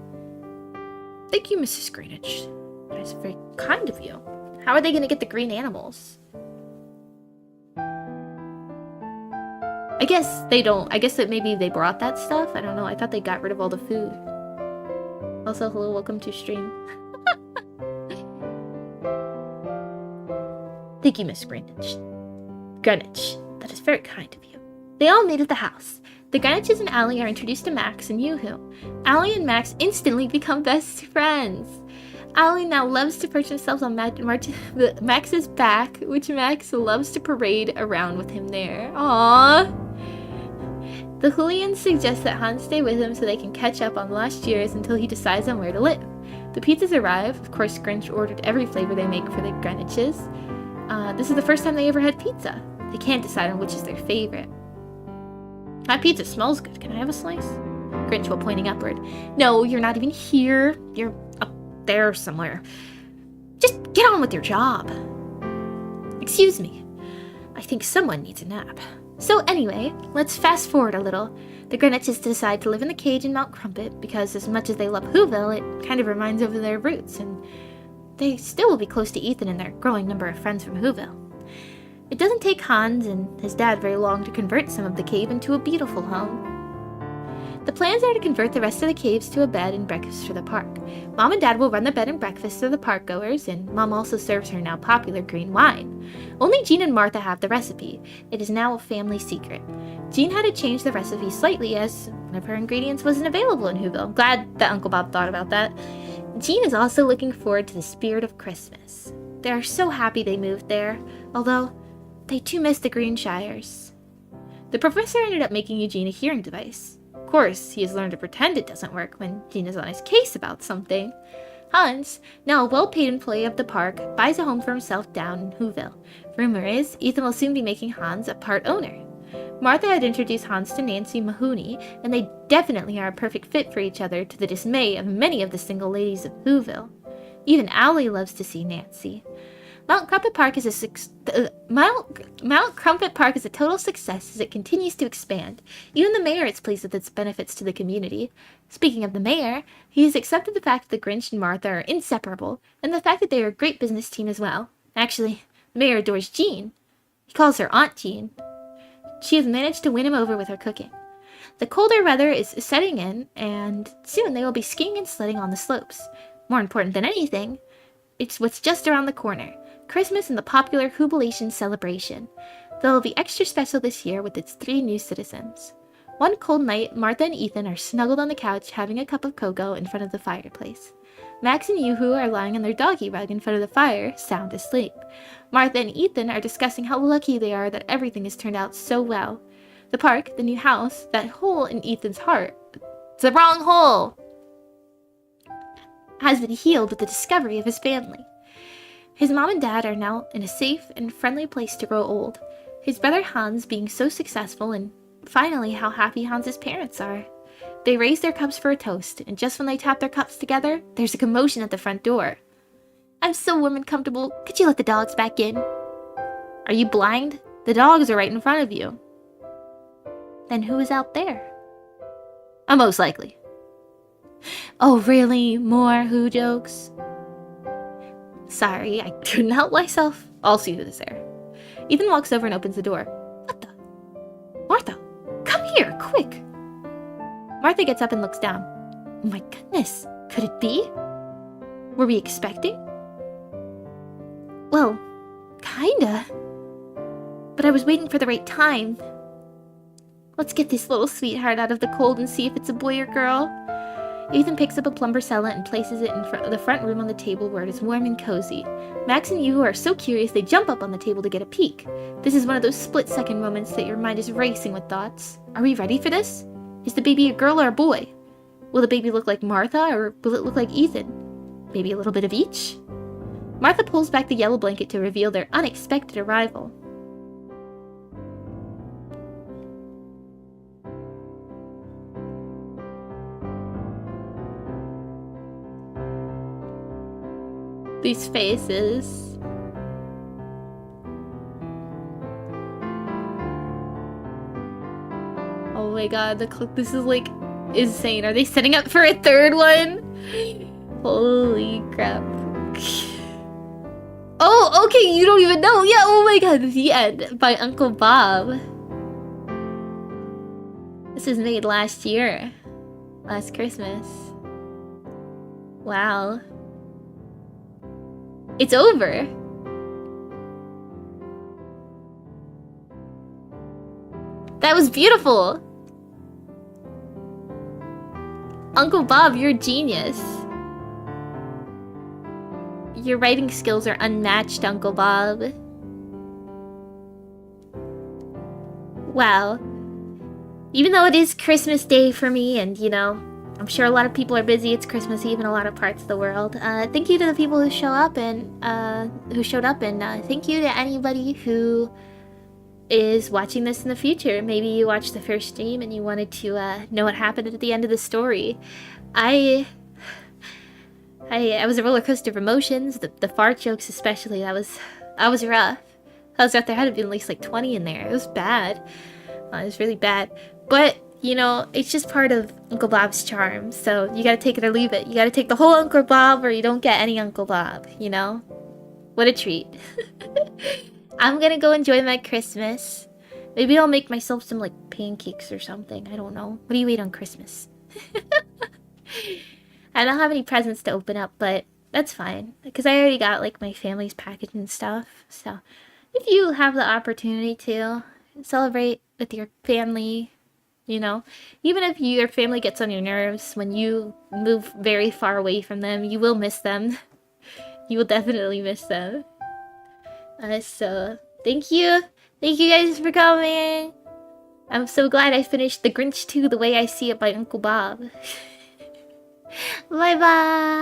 A: Thank you, Mrs. Greenwich. That's very kind of you. How are they going to get the green animals? I guess they don't. I guess that maybe they brought that stuff. I don't know. I thought they got rid of all the food. Also, hello, welcome to stream. Thank you, Miss Greenwich. Greenwich, that is very kind of you.
C: They all meet at the house.
A: The Greenwiches and Allie are introduced to Max and Yoo-hoo. Allie and Max instantly become best friends. Allie now loves to perch himself on Max's back, which Max loves to parade around with him there. Aww. The Julians suggest that Hans stay with him so they can catch up on last year's until he decides on where to live. The pizzas arrive. Of course, Grinch ordered every flavor they make for the Greenwiches. This is the first time they ever had pizza. They can't decide on which is their favorite. My pizza smells good. Can I have a slice? Grinch while pointing upward. No, you're not even here. You're up there somewhere. Just get on with your job. Excuse me. I think someone needs a nap.
C: So anyway, let's fast forward a little. The Greenwiches decide to live in the cage in Mount Crumpet because as much as they love Whoville, it kind of reminds them of their roots, and they still will be close to Ethan and their growing number of friends from Whoville. It doesn't take Hans and his dad very long to convert some of the cave into a beautiful home. The plans are to convert the rest of the caves to a bed and breakfast for the park. Mom and Dad will run the bed and breakfast to the park goers, and Mom also serves her now popular green wine. Only Jean and Martha have the recipe. It is now a family secret. Jean had to change the recipe slightly as one of her ingredients wasn't available in Whoville. I'm glad that Uncle Bob thought about that. Jean is also looking forward to the spirit of Christmas. They are so happy they moved there, although they too miss the Greenshires. The professor ended up making Eugene a hearing device. Of course, he has learned to pretend it doesn't work when Jean is on his case about something. Hans, now a well-paid employee of the park, buys a home for himself down in Whoville. Rumor is, Ethan will soon be making Hans a part owner. Martha had introduced Hans to Nancy Mahoney, and they definitely are a perfect fit for each other to the dismay of many of the single ladies of Whoville. Even Allie loves to see Nancy. Mount Crumpet Park is Mount Crumpet Park is a total success as it continues to expand. Even the mayor is pleased with its benefits to the community. Speaking of the mayor, he has accepted the fact that the Grinch and Martha are inseparable, and the fact that they are a great business team as well. Actually, the mayor adores Jean. He calls her Aunt Jean. She has managed to win him over with her cooking. The colder weather is setting in, and soon they will be skiing and sledding on the slopes. More important than anything, it's what's just around the corner. Christmas and the popular Whobilation celebration. They'll be extra special this year with its 3 new citizens. One cold night, Martha and Ethan are snuggled on the couch having a cup of cocoa in front of the fireplace. Max and Yoo-hoo are lying on their doggy rug in front of the fire, sound asleep. Martha and Ethan are discussing how lucky they are that everything has turned out so well. The park, the new house, that hole in Ethan's heart, it's the wrong hole, has been healed with the discovery of his family. His mom and dad are now in a safe and friendly place to grow old. His brother Hans being so successful, and finally how happy Hans's parents are. They raise their cups for a toast, and just when they tap their cups together, there's a commotion at the front door. I'm so warm and comfortable. Could you let the dogs back in? Are you blind? The dogs are right in front of you. Then who is out there? Most likely. Oh, really? More Who jokes? Sorry, I couldn't help myself. I'll see who is there. Ethan walks over and opens the door. What the? Martha, come here, quick. Martha gets up and looks down. Oh my goodness, could it be? Were we expecting? Well, kinda. But I was waiting for the right time. Let's get this little sweetheart out of the cold and see if it's a boy or girl. Ethan picks up a plumbercella and places it in the front room on the table where it is warm and cozy. Max and Yoo are so curious they jump up on the table to get a peek. This is one of those split-second moments that your mind is racing with thoughts. Are we ready for this? Is the baby a girl or a boy? Will the baby look like Martha or will it look like Ethan? Maybe a little bit of each? Martha pulls back the yellow blanket to reveal their unexpected arrival.
A: These faces. Oh my god, this is like insane. Are they setting up for a third one? Holy crap. Oh, okay, you don't even know. Yeah, oh my god, The End by Uncle Bob. This was made last year. Last Christmas. Wow. It's over. That was beautiful. Uncle Bob, you're a genius. Your writing skills are unmatched, Uncle Bob. Wow. Even though it is Christmas Day for me, and you know, I'm sure a lot of people are busy, it's Christmas Eve in a lot of parts of the world. Thank you to the people who showed up, and thank you to anybody who is watching this in the future. Maybe you watched the first stream and you wanted to know what happened at the end of the story. I was a roller coaster of emotions. The fart jokes especially. That was rough. There had to be at least like 20 in there. It was bad. It was really bad. But you know, it's just part of Uncle Bob's charm. So you gotta take it or leave it. You gotta take the whole Uncle Bob, or you don't get any Uncle Bob. You know, what a treat. I'm gonna go enjoy my Christmas. Maybe I'll make myself some like pancakes or something. I don't know. What do you eat on Christmas? I don't have any presents to open up, but that's fine because I already got like my family's package and stuff. So if you have the opportunity to celebrate with your family, you know, even if your family gets on your nerves when you move very far away from them, you will miss them. You will definitely miss them. So thank you guys for coming. I'm so glad I finished The Grinch 2 the way I see it by Uncle Bob. Bye bye.